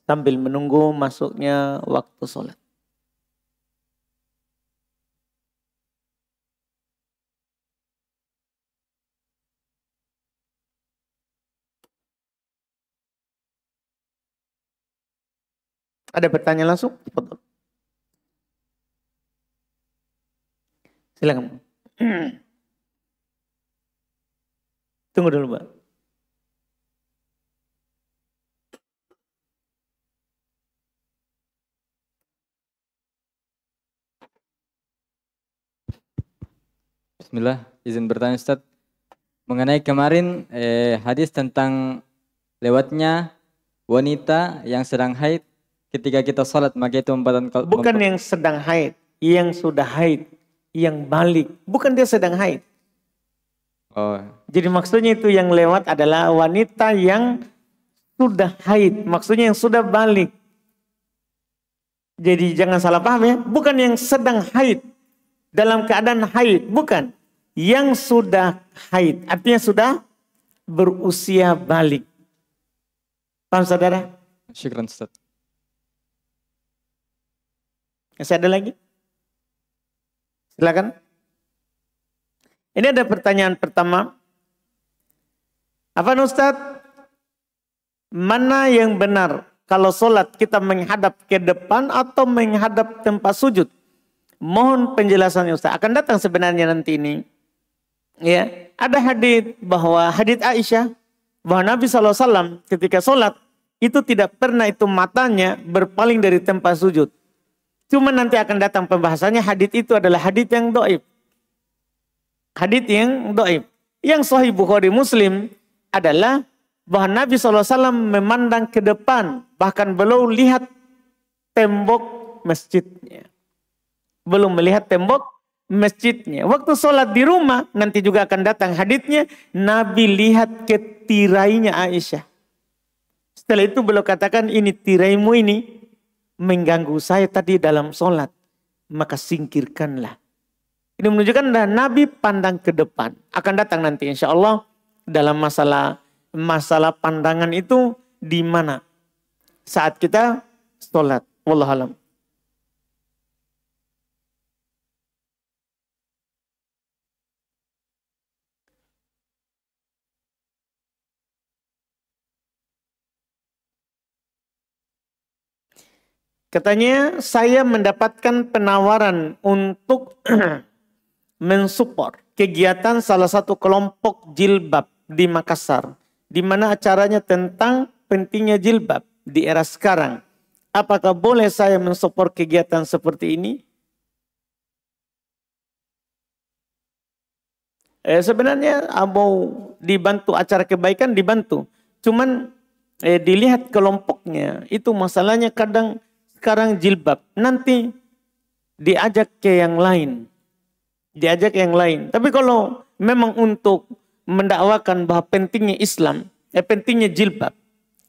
sambil menunggu masuknya waktu sholat. Ada pertanyaan langsung? Silakan. Tunggu dulu, Pak. Bismillah, izin bertanya Ustaz. Mengenai kemarin hadis tentang lewatnya wanita yang sedang haid ketika kita sholat, maka itu bukan yang sedang haid, yang sudah haid, yang balik. Bukan dia sedang haid. Oh. Jadi maksudnya itu yang lewat adalah wanita yang sudah haid. Maksudnya yang sudah balik. Jadi jangan salah paham ya. Bukan yang sedang haid. Dalam keadaan haid. Bukan. Yang sudah haid. Artinya sudah berusia balik. Paham saudara? Syukran Ustaz. Masih ada lagi? Silakan. Ini ada pertanyaan pertama. Apa Ustaz? Mana yang benar? Kalau sholat kita menghadap ke depan atau menghadap tempat sujud? Mohon penjelasannya Ustaz. Akan datang sebenarnya nanti ini. Ya, ada hadits bahwa hadits Aisyah bahwa Nabi SAW ketika sholat itu tidak pernah itu matanya berpaling dari tempat sujud. Cuma nanti akan datang pembahasannya hadits itu adalah hadits yang dhaif. Hadits yang dhaif. Yang sahih Bukhari Muslim adalah bahwa Nabi SAW memandang ke depan. Bahkan belum lihat tembok masjidnya. Belum melihat tembok masjidnya. Waktu sholat di rumah, nanti juga akan datang haditsnya. Nabi lihat ke tirainya Aisyah. Setelah itu beliau katakan, ini tiraimu ini mengganggu saya tadi dalam sholat. Maka singkirkanlah. Ini menunjukkan Nabi pandang ke depan. Akan datang nanti insya Allah dalam masalah pandangan itu di mana saat kita sholat. Wallahualam. Katanya saya mendapatkan penawaran untuk mensupport kegiatan salah satu kelompok jilbab di Makassar, di mana acaranya tentang pentingnya jilbab di era sekarang. Apakah boleh saya mensupport kegiatan seperti ini? Sebenarnya mau dibantu acara kebaikan dibantu, cuman dilihat kelompoknya itu masalahnya kadang sekarang jilbab, nanti diajak ke yang lain. Diajak yang lain. Tapi kalau memang untuk mendakwakan bahwa pentingnya Islam, pentingnya jilbab,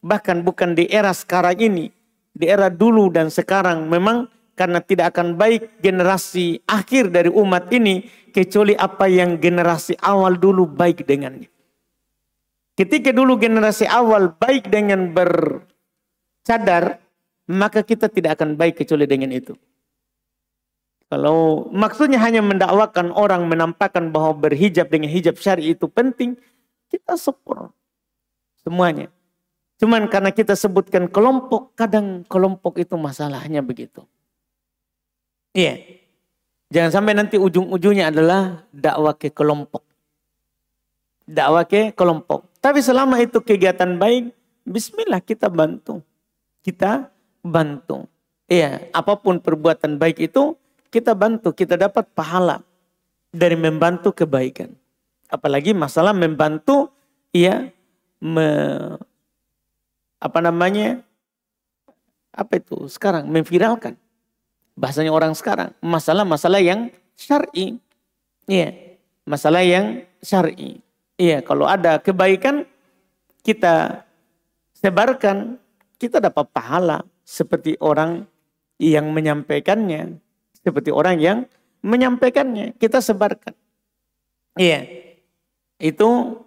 bahkan bukan di era sekarang ini, di era dulu dan sekarang, memang karena tidak akan baik generasi akhir dari umat ini, kecuali apa yang generasi awal dulu baik dengannya. Ketika dulu generasi awal baik dengan bercadar, maka kita tidak akan baik kecuali dengan itu. Kalau maksudnya hanya mendakwakan orang menampakkan bahwa berhijab dengan hijab syar'i itu penting, kita support semuanya. Cuman karena kita sebutkan kelompok, kadang kelompok itu masalahnya begitu. Iya. Jangan sampai nanti ujung-ujungnya adalah dakwah ke kelompok. Dakwah ke kelompok. Tapi selama itu kegiatan baik, bismillah kita bantu. Kita bantu. Iya, apapun perbuatan baik itu kita bantu, kita dapat pahala dari membantu kebaikan. Apalagi masalah membantu ya sekarang memviralkan. Bahasanya orang sekarang, masalah-masalah yang syar'i. Iya, masalah yang syar'i. Iya, kalau ada kebaikan kita sebarkan, kita dapat pahala. Seperti orang yang menyampaikannya. Seperti orang yang menyampaikannya. Kita sebarkan. Iya. Itu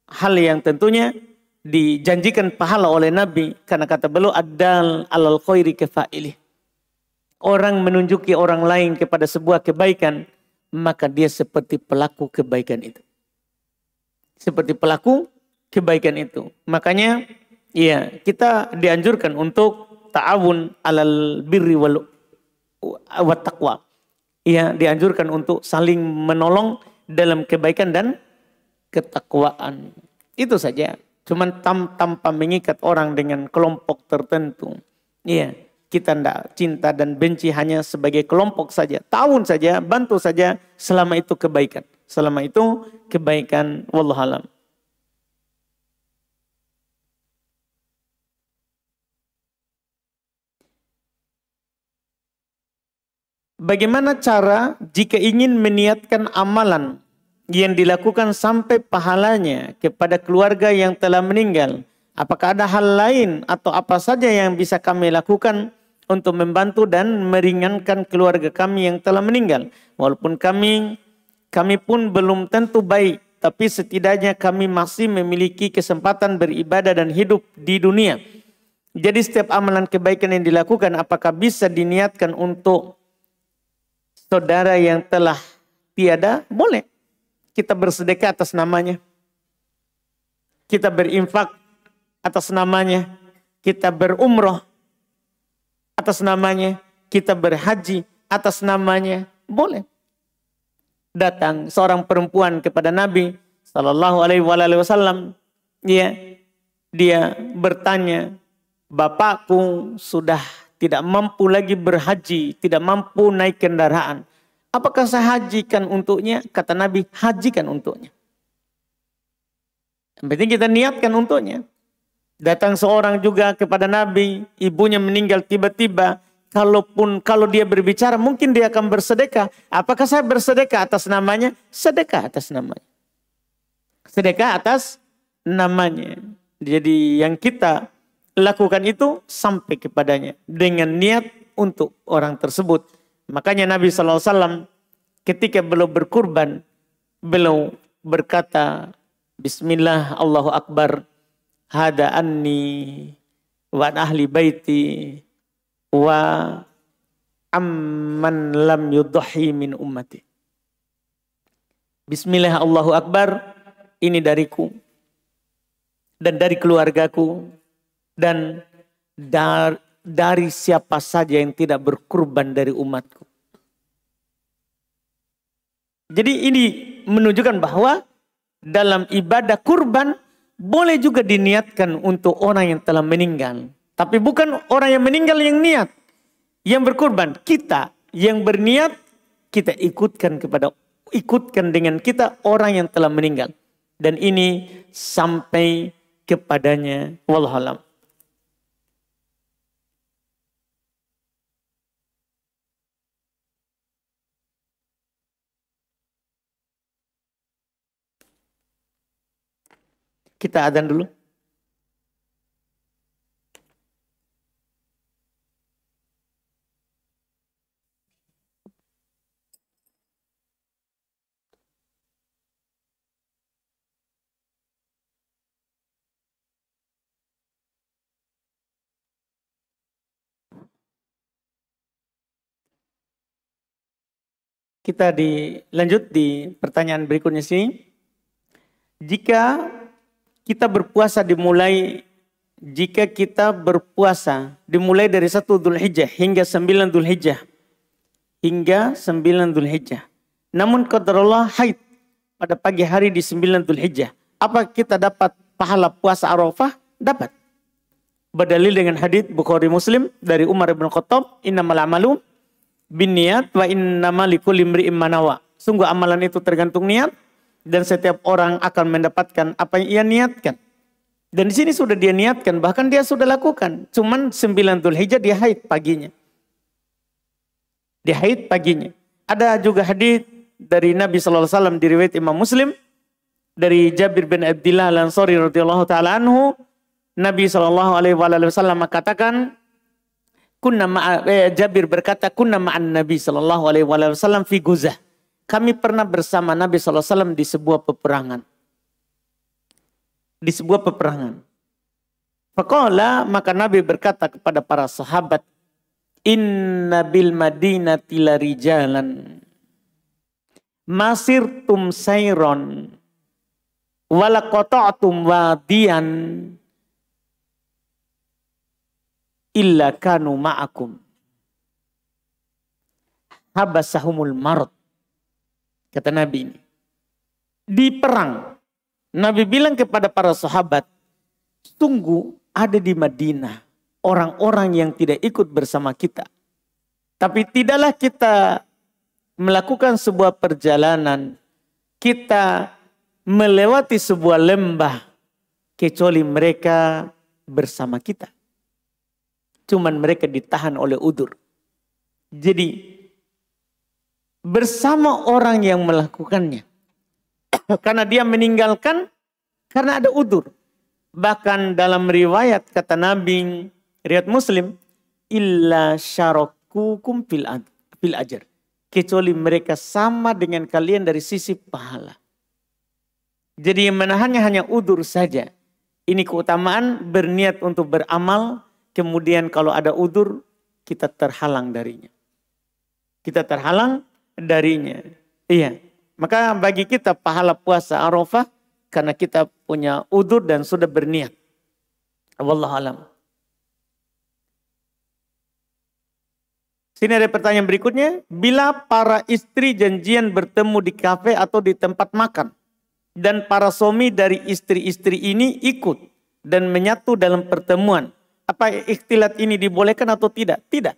hal yang tentunya dijanjikan pahala oleh Nabi. Karena kata beliau, ad-dal alal khairi kafa'ilih. Orang menunjuki orang lain kepada sebuah kebaikan, maka dia seperti pelaku kebaikan itu. Seperti pelaku kebaikan itu. Makanya ya, kita dianjurkan untuk ta'awun alal birri wal taqwa. Ya, dianjurkan untuk saling menolong dalam kebaikan dan ketakwaan. Itu saja. Cuman tanpa mengikat orang dengan kelompok tertentu. Iya, kita tidak cinta dan benci hanya sebagai kelompok saja. Ta'awun saja, bantu saja selama itu kebaikan. Selama itu kebaikan, wallahualam. Bagaimana cara jika ingin meniatkan amalan yang dilakukan sampai pahalanya kepada keluarga yang telah meninggal? Apakah ada hal lain atau apa saja yang bisa kami lakukan untuk membantu dan meringankan keluarga kami yang telah meninggal? Walaupun kami pun belum tentu baik, tapi setidaknya kami masih memiliki kesempatan beribadah dan hidup di dunia. Jadi setiap amalan kebaikan yang dilakukan apakah bisa diniatkan untuk saudara yang telah tiada? Boleh. Kita bersedekah atas namanya. Kita berinfak atas namanya. Kita berumroh atas namanya. Kita berhaji atas namanya. Boleh. Datang seorang perempuan kepada Nabi Sallallahu Alaihi Wasallam. Ya, dia bertanya, bapakku sudah tidak mampu lagi berhaji, tidak mampu naik kendaraan. Apakah saya hajikan untuknya? Kata Nabi, hajikan untuknya. Yang penting kita niatkan untuknya. Datang seorang juga kepada Nabi, ibunya meninggal tiba-tiba. Kalau dia berbicara, mungkin dia akan bersedekah. Apakah saya bersedekah atas namanya? Sedekah atas namanya. Sedekah atas namanya. Jadi yang kita lakukan itu sampai kepadanya dengan niat untuk orang tersebut. Makanya Nabi SAW ketika beliau berkurban, beliau berkata, Bismillah, Allahu Akbar, hada anni wa an ahli baiti wa amman lam yudhi min ummati. Bismillah, Allahu Akbar, ini dariku dan dari keluargaku dan dari siapa saja yang tidak berkurban dari umatku. Jadi ini menunjukkan bahwa dalam ibadah kurban boleh juga diniatkan untuk orang yang telah meninggal. Tapi bukan orang yang meninggal yang niat, yang berkurban. Kita yang berniat, kita ikutkan dengan kita orang yang telah meninggal. Dan ini sampai kepadanya. Wallahualam. Kita adzan dulu. Kita lanjut di pertanyaan berikutnya sini. Jika kita berpuasa dimulai dari 1 Dzulhijjah hingga 9 Dzulhijjah. Namun qadarullah haid pada pagi hari di 9 Dzulhijjah. Apa kita dapat pahala puasa Arafah? Dapat. Berdalil dengan hadits Bukhari Muslim dari Umar bin Khattab, innamal a'malu binniyat wa innamal likulli imri'in ma nawa. Sungguh amalan itu tergantung niat dan setiap orang akan mendapatkan apa yang ia niatkan. Dan di sini sudah dia niatkan, bahkan dia sudah lakukan. Cuman 9 Dzulhijjah dia haid paginya. Dia haid paginya. Ada juga hadits dari Nabi SAW diriwayat Imam Muslim dari Jabir bin Abdullah Al-Ansari radhiyallahu taala anhu, Nabi SAW katakan, Jabir berkata, kunna ma'an Nabi SAW fi Guzah. Kami pernah bersama Nabi SAW di sebuah peperangan. Faqala, maka Nabi berkata kepada para sahabat, inna bil madinati la rijalan masirtum sayron wala qata'tum wadiyan illa kanu ma'akum habasahumul marad. Kata Nabi ini, di perang Nabi bilang kepada para sahabat, tunggu ada di Madinah orang-orang yang tidak ikut bersama kita. Tapi tidaklah kita melakukan sebuah perjalanan, kita melewati sebuah lembah kecuali mereka bersama kita. Cuman mereka ditahan oleh udzur. Jadi bersama orang yang melakukannya. Karena dia meninggalkan karena ada udzur. Bahkan dalam riwayat kata Nabi, riwayat Muslim, illa syarakukum fil ajr. Kecuali mereka sama dengan kalian dari sisi pahala. Jadi yang menahannya hanya udzur saja. Ini keutamaan berniat untuk beramal, kemudian kalau ada udzur kita terhalang darinya. Iya. Maka bagi kita pahala puasa Arafah karena kita punya udzur dan sudah berniat. Wallahu alam. Sini ada pertanyaan berikutnya. Bila para istri janjian bertemu di kafe atau di tempat makan, dan para suami dari istri-istri ini ikut dan menyatu dalam pertemuan, apa ikhtilat ini dibolehkan atau tidak? Tidak.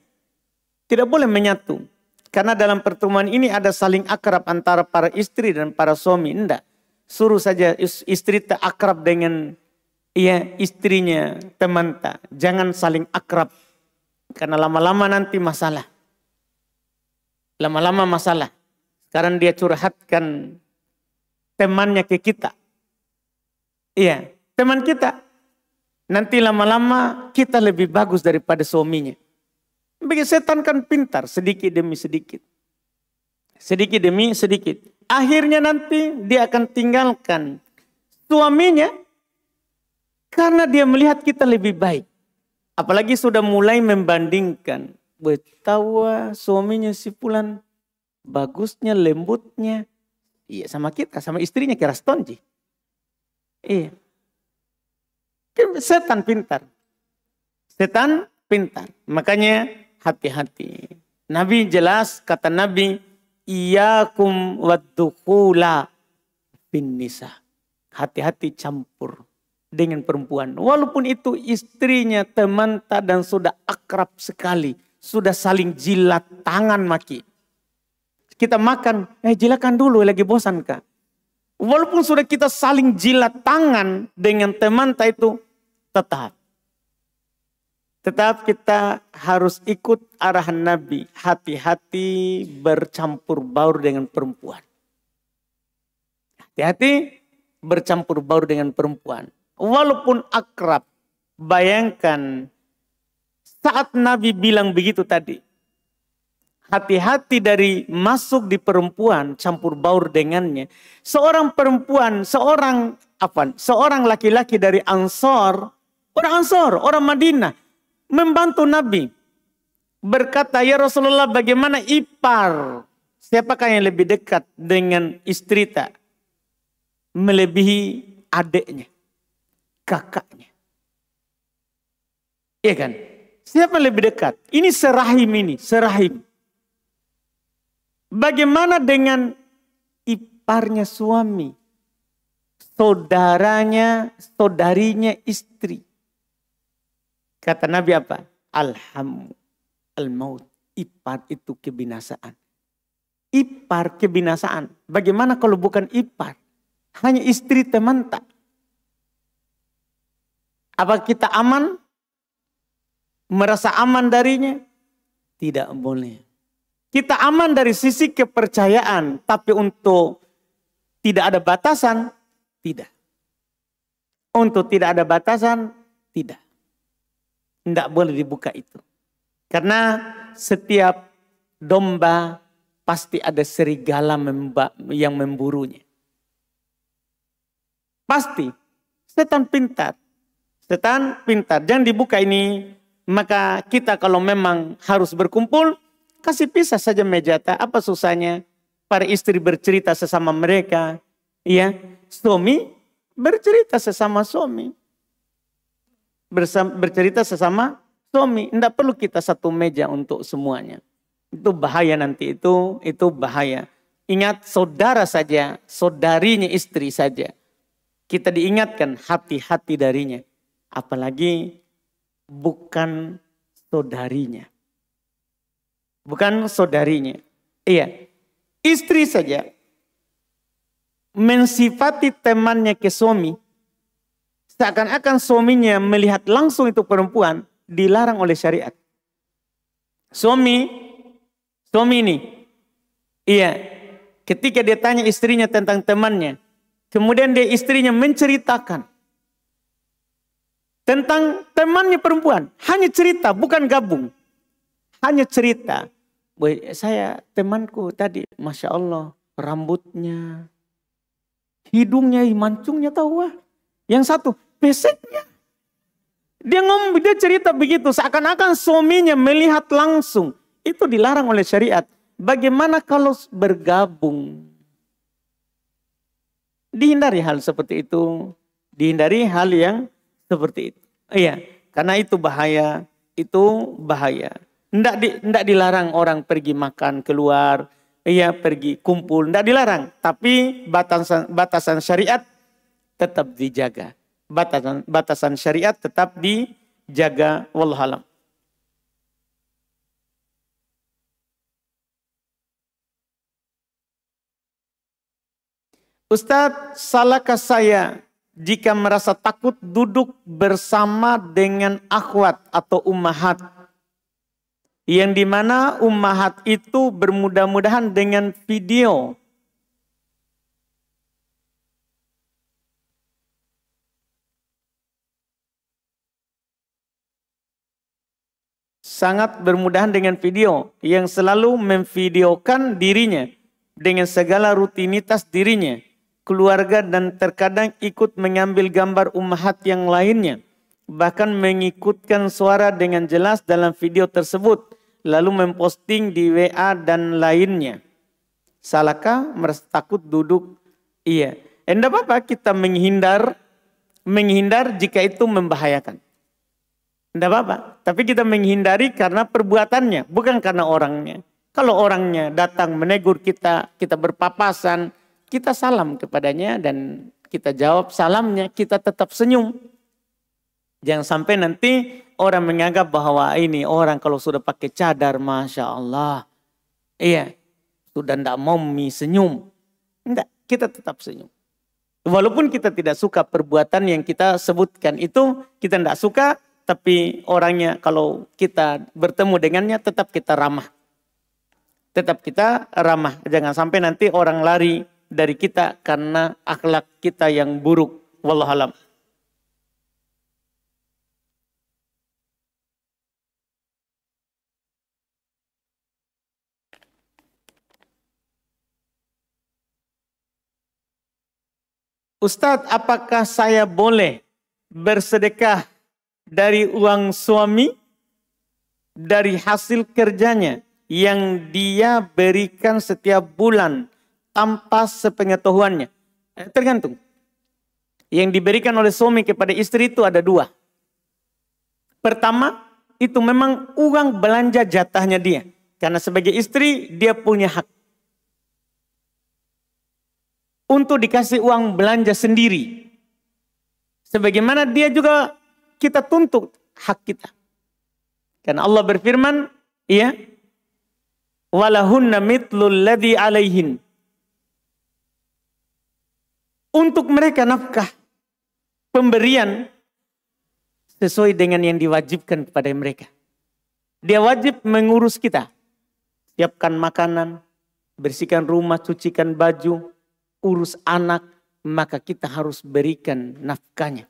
Tidak boleh menyatu. Karena dalam pertemuan ini ada saling akrab antara para istri dan para suami. Tidak. Suruh saja istri akrab dengan istrinya, teman tak. Jangan saling akrab. Karena lama-lama nanti masalah. Lama-lama masalah. Sekarang dia curhatkan temannya ke kita. Iya, teman kita. Nanti lama-lama kita lebih bagus daripada suaminya. Bagi setan kan pintar, sedikit demi sedikit. Sedikit demi sedikit. Akhirnya nanti dia akan tinggalkan suaminya karena dia melihat kita lebih baik. Apalagi sudah mulai membandingkan. Betapa suaminya si Fulan bagusnya, lembutnya. Iya sama kita, sama istrinya keras tonji. Iya. Setan pintar. Setan pintar. Makanya hati-hati. Nabi jelas, kata Nabi, Iyakum waddukhula bin nisa. Hati-hati campur dengan perempuan. Walaupun itu istrinya, teman dan sudah akrab sekali. Sudah saling jilat tangan maki. Kita makan, jilakan dulu lagi bosan kak. Walaupun sudah kita saling jilat tangan dengan teman itu, tetap kita harus ikut arahan Nabi. Hati-hati bercampur baur dengan perempuan. Hati-hati bercampur baur dengan perempuan. Walaupun akrab, bayangkan saat Nabi bilang begitu tadi. Hati-hati dari masuk di perempuan, campur baur dengannya. Seorang perempuan, seorang laki-laki dari Ansor, orang Madinah, membantu Nabi. Berkata, ya Rasulullah bagaimana ipar? Siapakah yang lebih dekat dengan istri tak? Melebihi adiknya, kakaknya. Iya kan? Siapa yang lebih dekat? Ini serahim. Bagaimana dengan iparnya suami? Saudarinya istri. Kata Nabi apa? Al-maut. Ipar itu kebinasaan. Ipar kebinasaan. Bagaimana kalau bukan ipar? Hanya istri teman tak? Apa kita aman? Merasa aman darinya? Tidak boleh. Kita aman dari sisi kepercayaan, tapi untuk tidak ada batasan, tidak. Untuk tidak ada batasan, tidak. Tidak boleh dibuka itu. Karena setiap domba pasti ada serigala yang memburunya. Pasti. Setan pintar. Jangan dibuka ini. Maka kita kalau memang harus berkumpul, kasih pisah saja meja. Apa susahnya? Para istri bercerita sesama mereka. Ya, suami bercerita sesama suami. Bercerita sesama suami. Tidak perlu kita satu meja untuk semuanya. Itu bahaya nanti. Itu bahaya. Ingat saudara saja. Saudarinya istri saja. Kita diingatkan hati-hati darinya. Apalagi bukan saudarinya. Bukan saudarinya. Iya. Istri saja mensifati temannya ke suami. Seakan-akan suaminya melihat langsung itu perempuan. Dilarang oleh syariat. Suami ini. Iya. Ketika dia tanya istrinya tentang temannya. Kemudian dia istrinya menceritakan. Tentang temannya perempuan. Hanya cerita, bukan gabung. Hanya cerita. Saya temanku tadi, Masya Allah, rambutnya, hidungnya, mancungnya tahu wah. Yang satu, peseknya. Dia cerita begitu, seakan-akan suaminya melihat langsung. Itu dilarang oleh syariat. Bagaimana kalau bergabung? Dihindari hal seperti itu. Dihindari hal yang seperti itu. Iya, karena itu bahaya. Itu bahaya. Tidak dilarang orang pergi makan keluar, pergi kumpul, tidak dilarang. Tapi batasan syariat tetap dijaga. Batasan syariat tetap dijaga. Wallahualam. Ustadz, salahkah saya jika merasa takut duduk bersama dengan akhwat atau ummahat? Yang dimana ummahat itu bermudah-mudahan dengan video. sangat bermudahan dengan video, yang selalu memvideokan dirinya dengan segala rutinitas dirinya, keluarga, dan terkadang ikut mengambil gambar ummahat yang lainnya, bahkan mengikutkan suara dengan jelas dalam video tersebut, lalu memposting di WA dan lainnya. Salahkah merasa takut duduk? Iya. Tidak apa-apa kita menghindar jika itu membahayakan. Tidak apa-apa. Tapi kita menghindari karena perbuatannya, bukan karena orangnya. Kalau orangnya datang menegur kita, kita berpapasan, kita salam kepadanya dan kita jawab salamnya, kita tetap senyum. Jangan sampai nanti orang menganggap bahwa ini orang kalau sudah pakai cadar, Masya Allah. Iya, sudah tidak mau senyum. Tidak, kita tetap senyum. Walaupun kita tidak suka perbuatan yang kita sebutkan itu, kita tidak suka, tapi orangnya kalau kita bertemu dengannya tetap kita ramah. Tetap kita ramah. Jangan sampai nanti orang lari dari kita karena akhlak kita yang buruk. Wallahualam. Ustadz, apakah saya boleh bersedekah dari uang suami, dari hasil kerjanya yang dia berikan setiap bulan tanpa sepengetahuannya? Tergantung. Yang diberikan oleh suami kepada istri itu ada dua. Pertama, itu memang uang belanja jatahnya dia. Karena sebagai istri, dia punya hak untuk dikasih uang belanja sendiri. Sebagaimana dia juga kita tuntut hak kita. Karena Allah berfirman, ya, walahunna mitlul ladzi alaihin. Untuk mereka nafkah pemberian sesuai dengan yang diwajibkan kepada mereka. Dia wajib mengurus kita. Siapkan makanan, bersihkan rumah, cucikan baju, urus anak, maka kita harus berikan nafkahnya.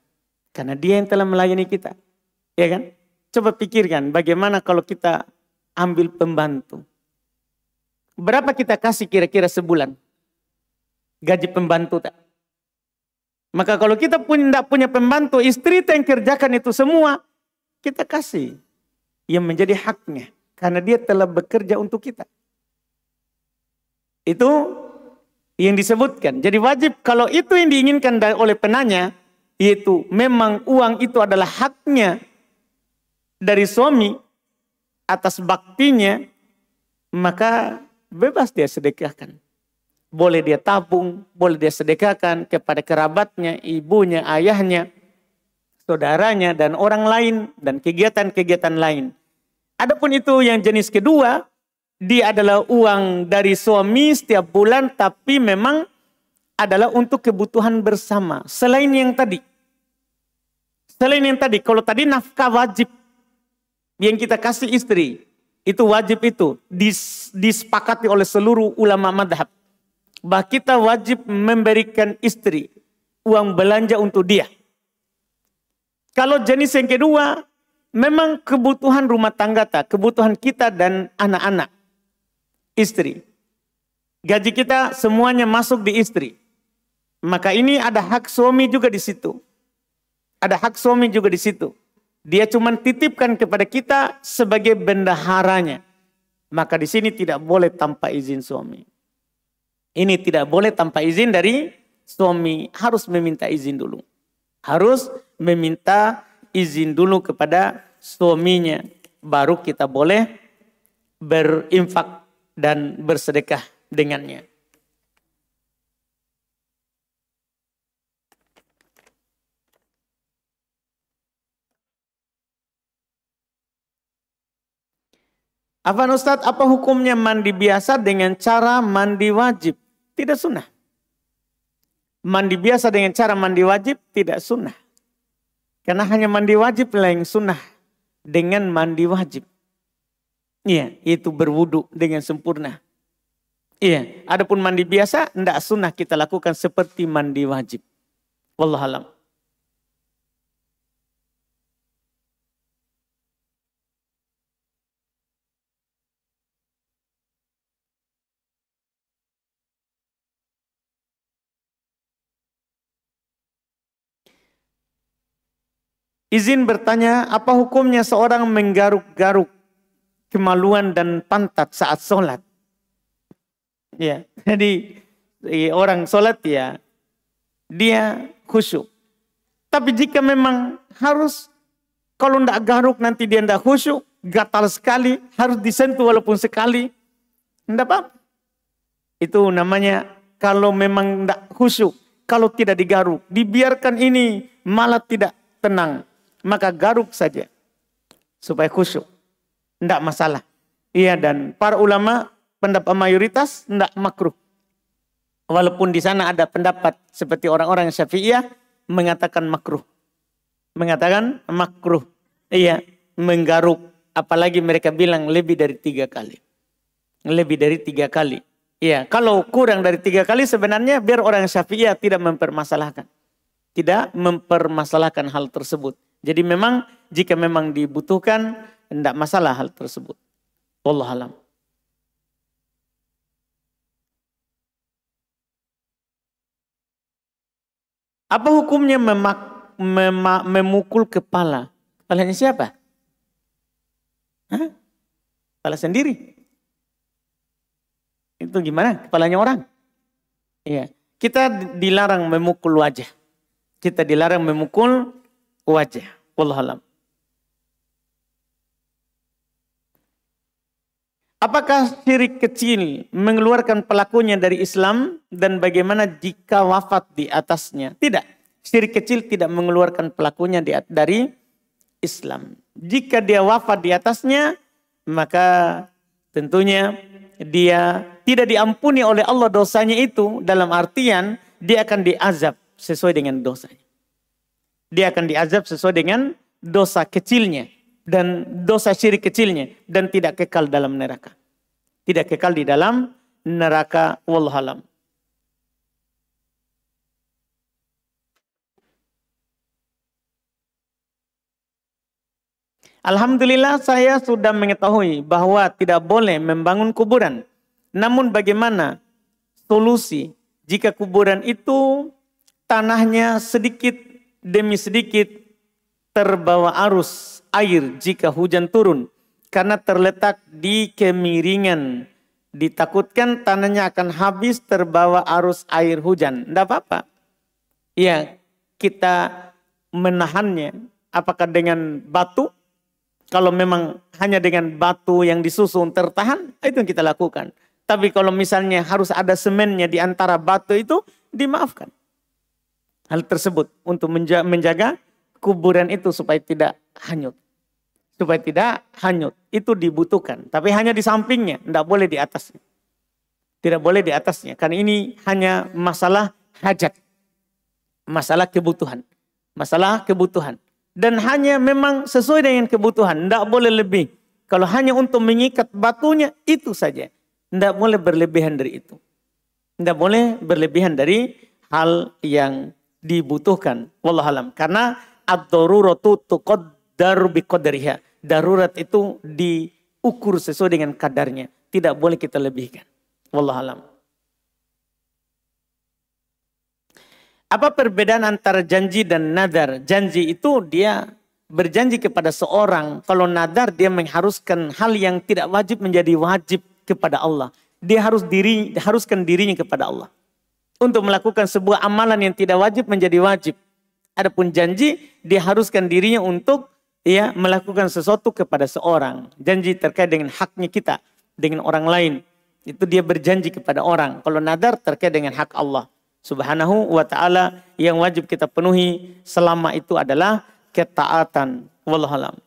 Karena dia yang telah melayani kita. Ya kan? Coba pikirkan bagaimana kalau kita ambil pembantu. Berapa kita kasih kira-kira sebulan? Gaji pembantu tak? Maka kalau kita tidak punya pembantu, istri yang kerjakan itu semua, kita kasih yang menjadi haknya. Karena dia telah bekerja untuk kita. Itu yang disebutkan. Jadi wajib kalau itu yang diinginkan oleh penanya, yaitu memang uang itu adalah haknya dari suami atas baktinya, maka bebas dia sedekahkan. Boleh dia tabung, boleh dia sedekahkan kepada kerabatnya, ibunya, ayahnya, saudaranya, dan orang lain, dan kegiatan-kegiatan lain. Adapun itu yang jenis kedua, dia adalah uang dari suami setiap bulan, tapi memang adalah untuk kebutuhan bersama. Selain yang tadi. Kalau tadi nafkah wajib yang kita kasih istri, itu wajib itu. Disepakati oleh seluruh ulama madhab. Bahwa kita wajib memberikan istri uang belanja untuk dia. Kalau jenis yang kedua, memang kebutuhan rumah tangga, kebutuhan kita dan anak-anak. Istri. Gaji kita semuanya masuk di istri. Maka ini ada hak suami juga di situ. Ada hak suami juga di situ. Dia cuma titipkan kepada kita sebagai bendaharanya. Maka di sini tidak boleh tanpa izin suami. Ini tidak boleh tanpa izin dari suami. Harus meminta izin dulu. Harus meminta izin dulu kepada suaminya. Baru kita boleh berinfak dan bersedekah dengannya. Afwan Ustadz, apa hukumnya mandi biasa dengan cara mandi wajib? Tidak sunnah. Mandi biasa dengan cara mandi wajib tidak sunnah. Karena hanya mandi wajib lah yang sunnah dengan mandi wajib. Iya, itu berwudu dengan sempurna. Iya, adapun mandi biasa tidak sunnah kita lakukan seperti mandi wajib. Wallahualam. Izin bertanya, apa hukumnya seorang menggaruk-garuk kemaluan dan pantat saat sholat? Ya, jadi orang sholat ya, dia khusyuk. Tapi jika memang harus, kalau tidak garuk nanti dia tidak khusyuk, gatal sekali, harus disentuh walaupun sekali, tidak apa-apa. Itu namanya kalau memang tidak khusyuk, kalau tidak digaruk, dibiarkan ini malah tidak tenang, maka garuk saja supaya khusyuk, tidak masalah. Iya, dan para ulama pendapat mayoritas tidak makruh. Walaupun di sana ada pendapat seperti orang-orang Syafi'iyah mengatakan makruh. Mengatakan makruh. Iya, menggaruk. Apalagi mereka bilang lebih dari 3 kali. Lebih dari 3 kali. Iya, kalau kurang dari 3 kali sebenarnya biar orang Syafi'iyah tidak mempermasalahkan. Tidak mempermasalahkan hal tersebut. Jadi memang jika memang dibutuhkan, tidak masalah hal tersebut. Wallahu a'lam. Apa hukumnya memukul kepala? Kepalanya siapa? Hah? Kepala sendiri. Itu gimana? Kepalanya orang. Iya. Kita dilarang memukul wajah. Kita dilarang memukul wajah. Wallahu a'lam. Apakah syirik kecil mengeluarkan pelakunya dari Islam dan bagaimana jika wafat di atasnya? Tidak. Syirik kecil tidak mengeluarkan pelakunya dari Islam. Jika dia wafat di atasnya, maka tentunya dia tidak diampuni oleh Allah dosanya itu, dalam artian dia akan diazab sesuai dengan dosanya. Dia akan diazab sesuai dengan dosa kecilnya dan dosa syirik kecilnya dan tidak kekal dalam neraka. Tidak kekal di dalam neraka. Wallahu a'lam. Alhamdulillah saya sudah mengetahui bahwa tidak boleh membangun kuburan. Namun bagaimana solusi jika kuburan itu tanahnya sedikit demi sedikit terbawa arus air jika hujan turun. Karena terletak di kemiringan. Ditakutkan tanahnya akan habis terbawa arus air hujan. Tidak apa-apa. Ya, kita menahannya. Apakah dengan batu? Kalau memang hanya dengan batu yang disusun tertahan, itu yang kita lakukan. Tapi kalau misalnya harus ada semennya di antara batu itu, dimaafkan. Hal tersebut untuk menjaga kuburan itu supaya tidak hanyut. Supaya tidak hanyut. Itu dibutuhkan. Tapi hanya di sampingnya, tidak boleh di atasnya. Tidak boleh di atasnya. Karena ini hanya masalah hajat. Masalah kebutuhan. Masalah kebutuhan. Dan hanya memang sesuai dengan kebutuhan. Tidak boleh lebih. Kalau hanya untuk mengikat batunya, itu saja. Tidak boleh berlebihan dari itu. Tidak boleh berlebihan dari hal yang dibutuhkan. Wallahualam. Karena ad-daruratu tuqaddaru biqadriha. Darurat itu diukur sesuai dengan kadarnya. Tidak boleh kita lebihkan. Wallahualam. Apa perbedaan antara janji dan nadar? Janji itu dia berjanji kepada seorang. Kalau nadar dia mengharuskan hal yang tidak wajib menjadi wajib kepada Allah. Dia haruskan dirinya kepada Allah. Untuk melakukan sebuah amalan yang tidak wajib menjadi wajib. Adapun janji dia haruskan dirinya untuk melakukan sesuatu kepada seorang. Janji terkait dengan haknya kita. Dengan orang lain. Itu dia berjanji kepada orang. Kalau nadar terkait dengan hak Allah Subhanahu wa ta'ala yang wajib kita penuhi selama itu adalah ketaatan. Wallahualam.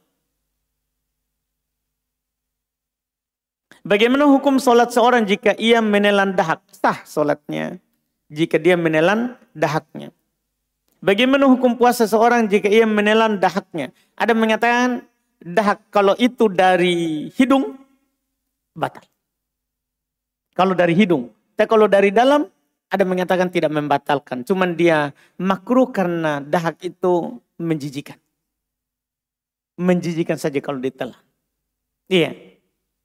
Bagaimana hukum solat seorang jika ia menelan dahak? Sah solatnya jika dia menelan dahaknya. Bagaimana hukum puasa seorang jika ia menelan dahaknya? Ada mengatakan dahak kalau itu dari hidung batal. Kalau dari hidung. Tapi kalau dari dalam ada mengatakan tidak membatalkan. Cuman dia makruh karena dahak itu menjijikan. Menjijikan saja kalau ditelan. Iya.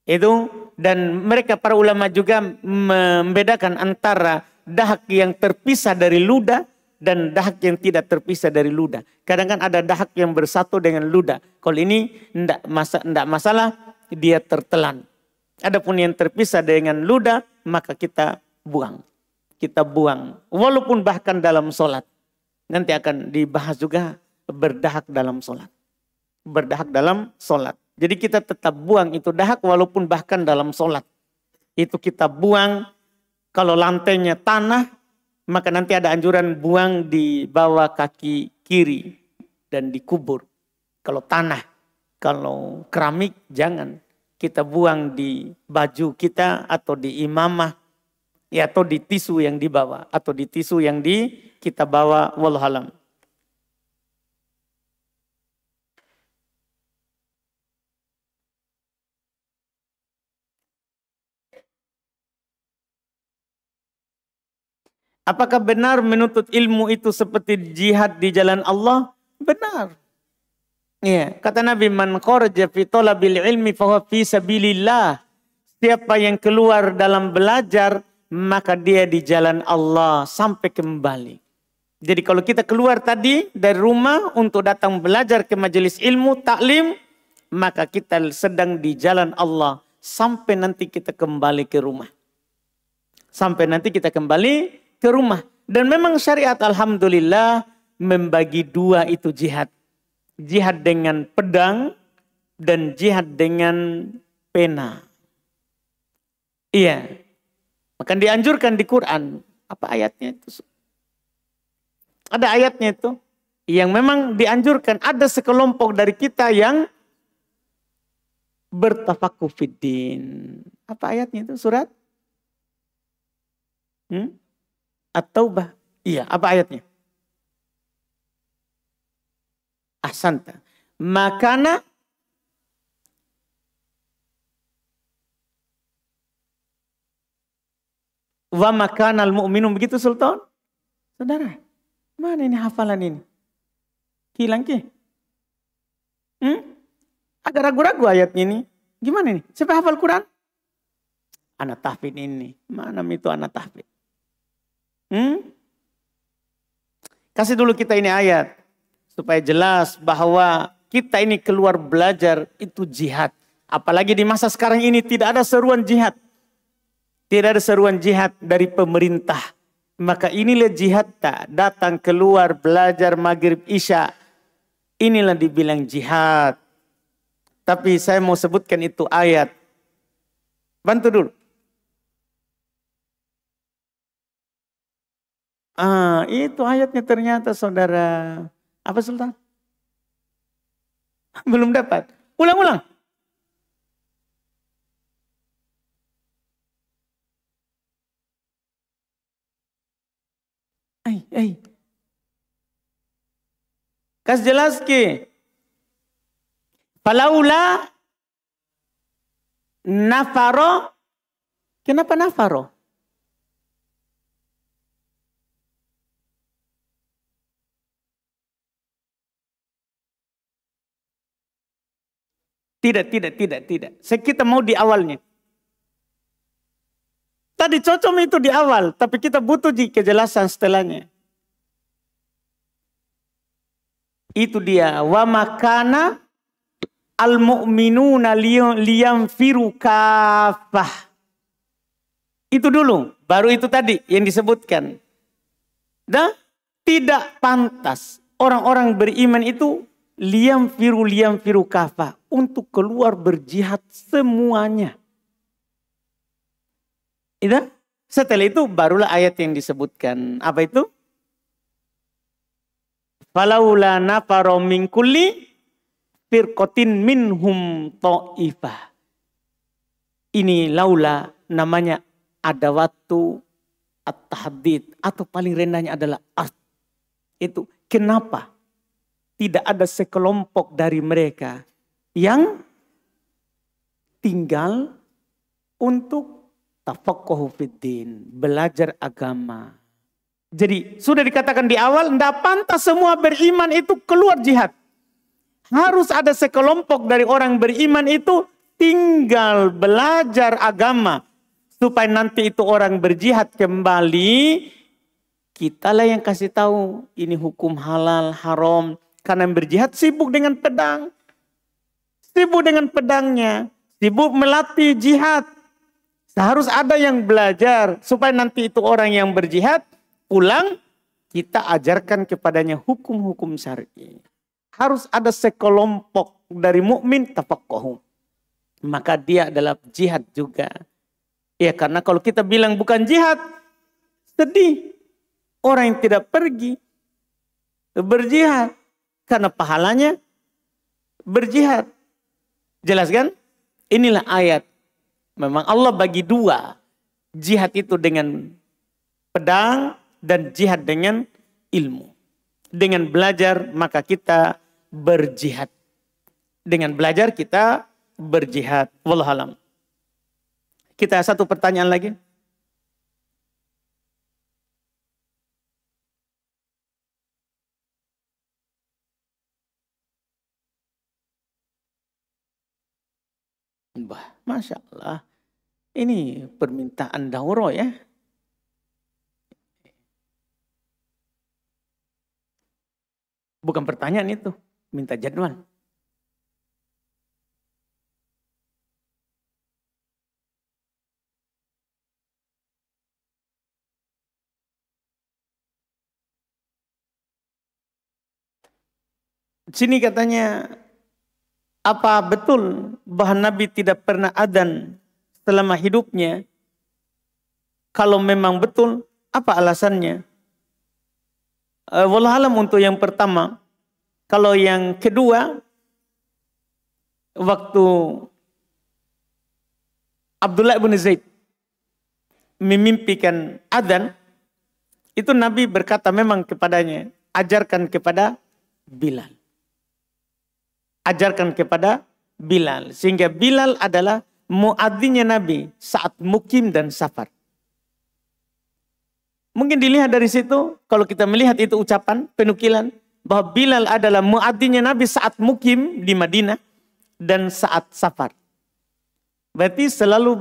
Itu dan mereka para ulama juga membedakan antara dahak yang terpisah dari ludah dan dahak yang tidak terpisah dari ludah. Kadang kan ada dahak yang bersatu dengan ludah. Kalau ini tidak masalah, dia tertelan. Adapun yang terpisah dengan ludah, maka kita buang. Kita buang. Walaupun bahkan dalam sholat. Nanti akan dibahas juga berdahak dalam sholat. Berdahak dalam sholat. Jadi kita tetap buang itu dahak walaupun bahkan dalam sholat. Itu kita buang. Kalau lantainya tanah, maka nanti ada anjuran buang di bawah kaki kiri dan dikubur. Kalau tanah, kalau keramik jangan. Kita buang di baju kita atau di imamah, ya, atau di tisu yang dibawa, atau di tisu yang kita bawa, wallahu alam. Apakah benar menuntut ilmu itu seperti jihad di jalan Allah? Benar. Ya, kata Nabi, man kharaja fi talabil ilmi fahuwa fi sabilillah. Siapa yang keluar dalam belajar, maka dia di jalan Allah sampai kembali. Jadi kalau kita keluar tadi dari rumah untuk datang belajar ke majelis ilmu, taklim, maka kita sedang di jalan Allah sampai nanti kita kembali ke rumah. Sampai nanti kita kembali ke rumah. Dan memang syariat alhamdulillah membagi dua itu jihad. Jihad dengan pedang dan jihad dengan pena. Iya. Maka dianjurkan di Quran. Apa ayatnya itu? Ada ayatnya itu. Yang memang dianjurkan. Ada sekelompok dari kita yang bertafakuh fiddin. Apa ayatnya itu? Surat? At-Taubah. Iya, apa ayatnya? Ahsanta. Makana wa makanal mu'minun, begitu Sultan? Saudara, mana ini hafalan ini? Hilang ke? Agak ragu-ragu ayatnya ini. Gimana ini? Siapa hafal Quran? Anak tahfidz ini. Mana itu anak tahfidz? Kasih dulu kita ini ayat. Supaya jelas bahwa kita ini keluar belajar itu jihad. Apalagi di masa sekarang ini tidak ada seruan jihad. Tidak ada seruan jihad dari pemerintah. Maka inilah jihad tak. Datang keluar belajar maghrib isya. Inilah dibilang jihad. Tapi saya mau sebutkan itu ayat. Bantu dulu. Itu ayatnya ternyata saudara. Apa Sultan? Belum dapat. Ulang-ulang. Kas jelas ke? Falaula nafaro. Kenapa nafaro? Tidak. Kita mau di awalnya. Tadi cocok itu di awal, tapi kita butuh di kejelasan setelahnya. Itu dia. Wa makana al-mu'minuna liyamfiru kafah. Itu dulu, baru itu tadi yang disebutkan. Dan tidak pantas orang-orang beriman itu liyamfiru kafah, untuk keluar berjihad semuanya. Setelah itu barulah ayat yang disebutkan. Apa itu? Falaula nafaro min kulli firqatin minhum ta'ifah. Ini laula namanya ada waktu at-tahdid atau paling rendahnya adalah art. Itu kenapa tidak ada sekelompok dari mereka yang tinggal untuk tafaqquhu fiddin, belajar agama. Jadi sudah dikatakan di awal, tidak pantas semua beriman itu keluar jihad. Harus ada sekelompok dari orang beriman itu tinggal belajar agama. Supaya nanti itu orang berjihad kembali, Kitalah yang kasih tahu ini hukum halal, haram. Karena yang berjihad sibuk dengan pedang. Sibuk dengan pedangnya. Sibuk melatih jihad. Harus ada yang belajar. Supaya nanti itu orang yang berjihad pulang. Kita ajarkan kepadanya hukum-hukum syar'i. Harus ada sekelompok dari mukmin tafaqquh. Maka dia adalah jihad juga. Ya karena kalau kita bilang bukan jihad. Sedih. Orang yang tidak pergi berjihad karena pahalanya berjihad. Jelas kan? Inilah ayat. Memang Allah bagi dua. Jihad itu dengan pedang dan jihad dengan ilmu. Dengan belajar maka kita berjihad. Dengan belajar kita berjihad. Wallahualam. Kita satu pertanyaan lagi. Bah, Masya Allah. Ini permintaan dauro ya. Bukan pertanyaan itu. Minta jadwal. Sini katanya, apa betul bahwa Nabi tidak pernah adzan selama hidupnya? Kalau memang betul, apa alasannya? Wallahualam untuk yang pertama. Kalau yang kedua, waktu Abdullah bin Zaid memimpikan adzan, itu Nabi berkata memang kepadanya, ajarkan kepada Bilal. Ajarkan kepada Bilal. Sehingga Bilal adalah muadzinnya Nabi saat mukim dan safar. Mungkin dilihat dari situ, kalau kita melihat itu ucapan, penukilan, bahwa Bilal adalah muadzinnya Nabi saat mukim di Madinah dan saat safar. Berarti selalu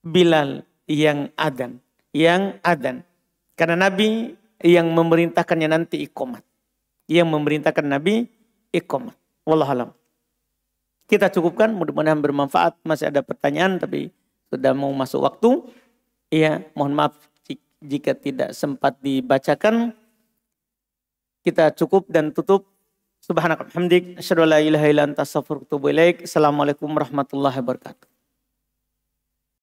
Bilal yang adzan. Yang adzan. Karena Nabi yang memerintahkannya nanti iqamat. Yang memerintahkan Nabi iqamat. Wallahualam. Kita cukupkan, mudah-mudahan bermanfaat. Masih ada pertanyaan tapi sudah mau masuk waktu. Iya, mohon maaf jika tidak sempat dibacakan. Kita cukup dan tutup. Subhanakallahumma hamdik, asyhadu an la ilaha illa anta astaghfiruka wa atubu ilaik. Assalamualaikum warahmatullahi wabarakatuh.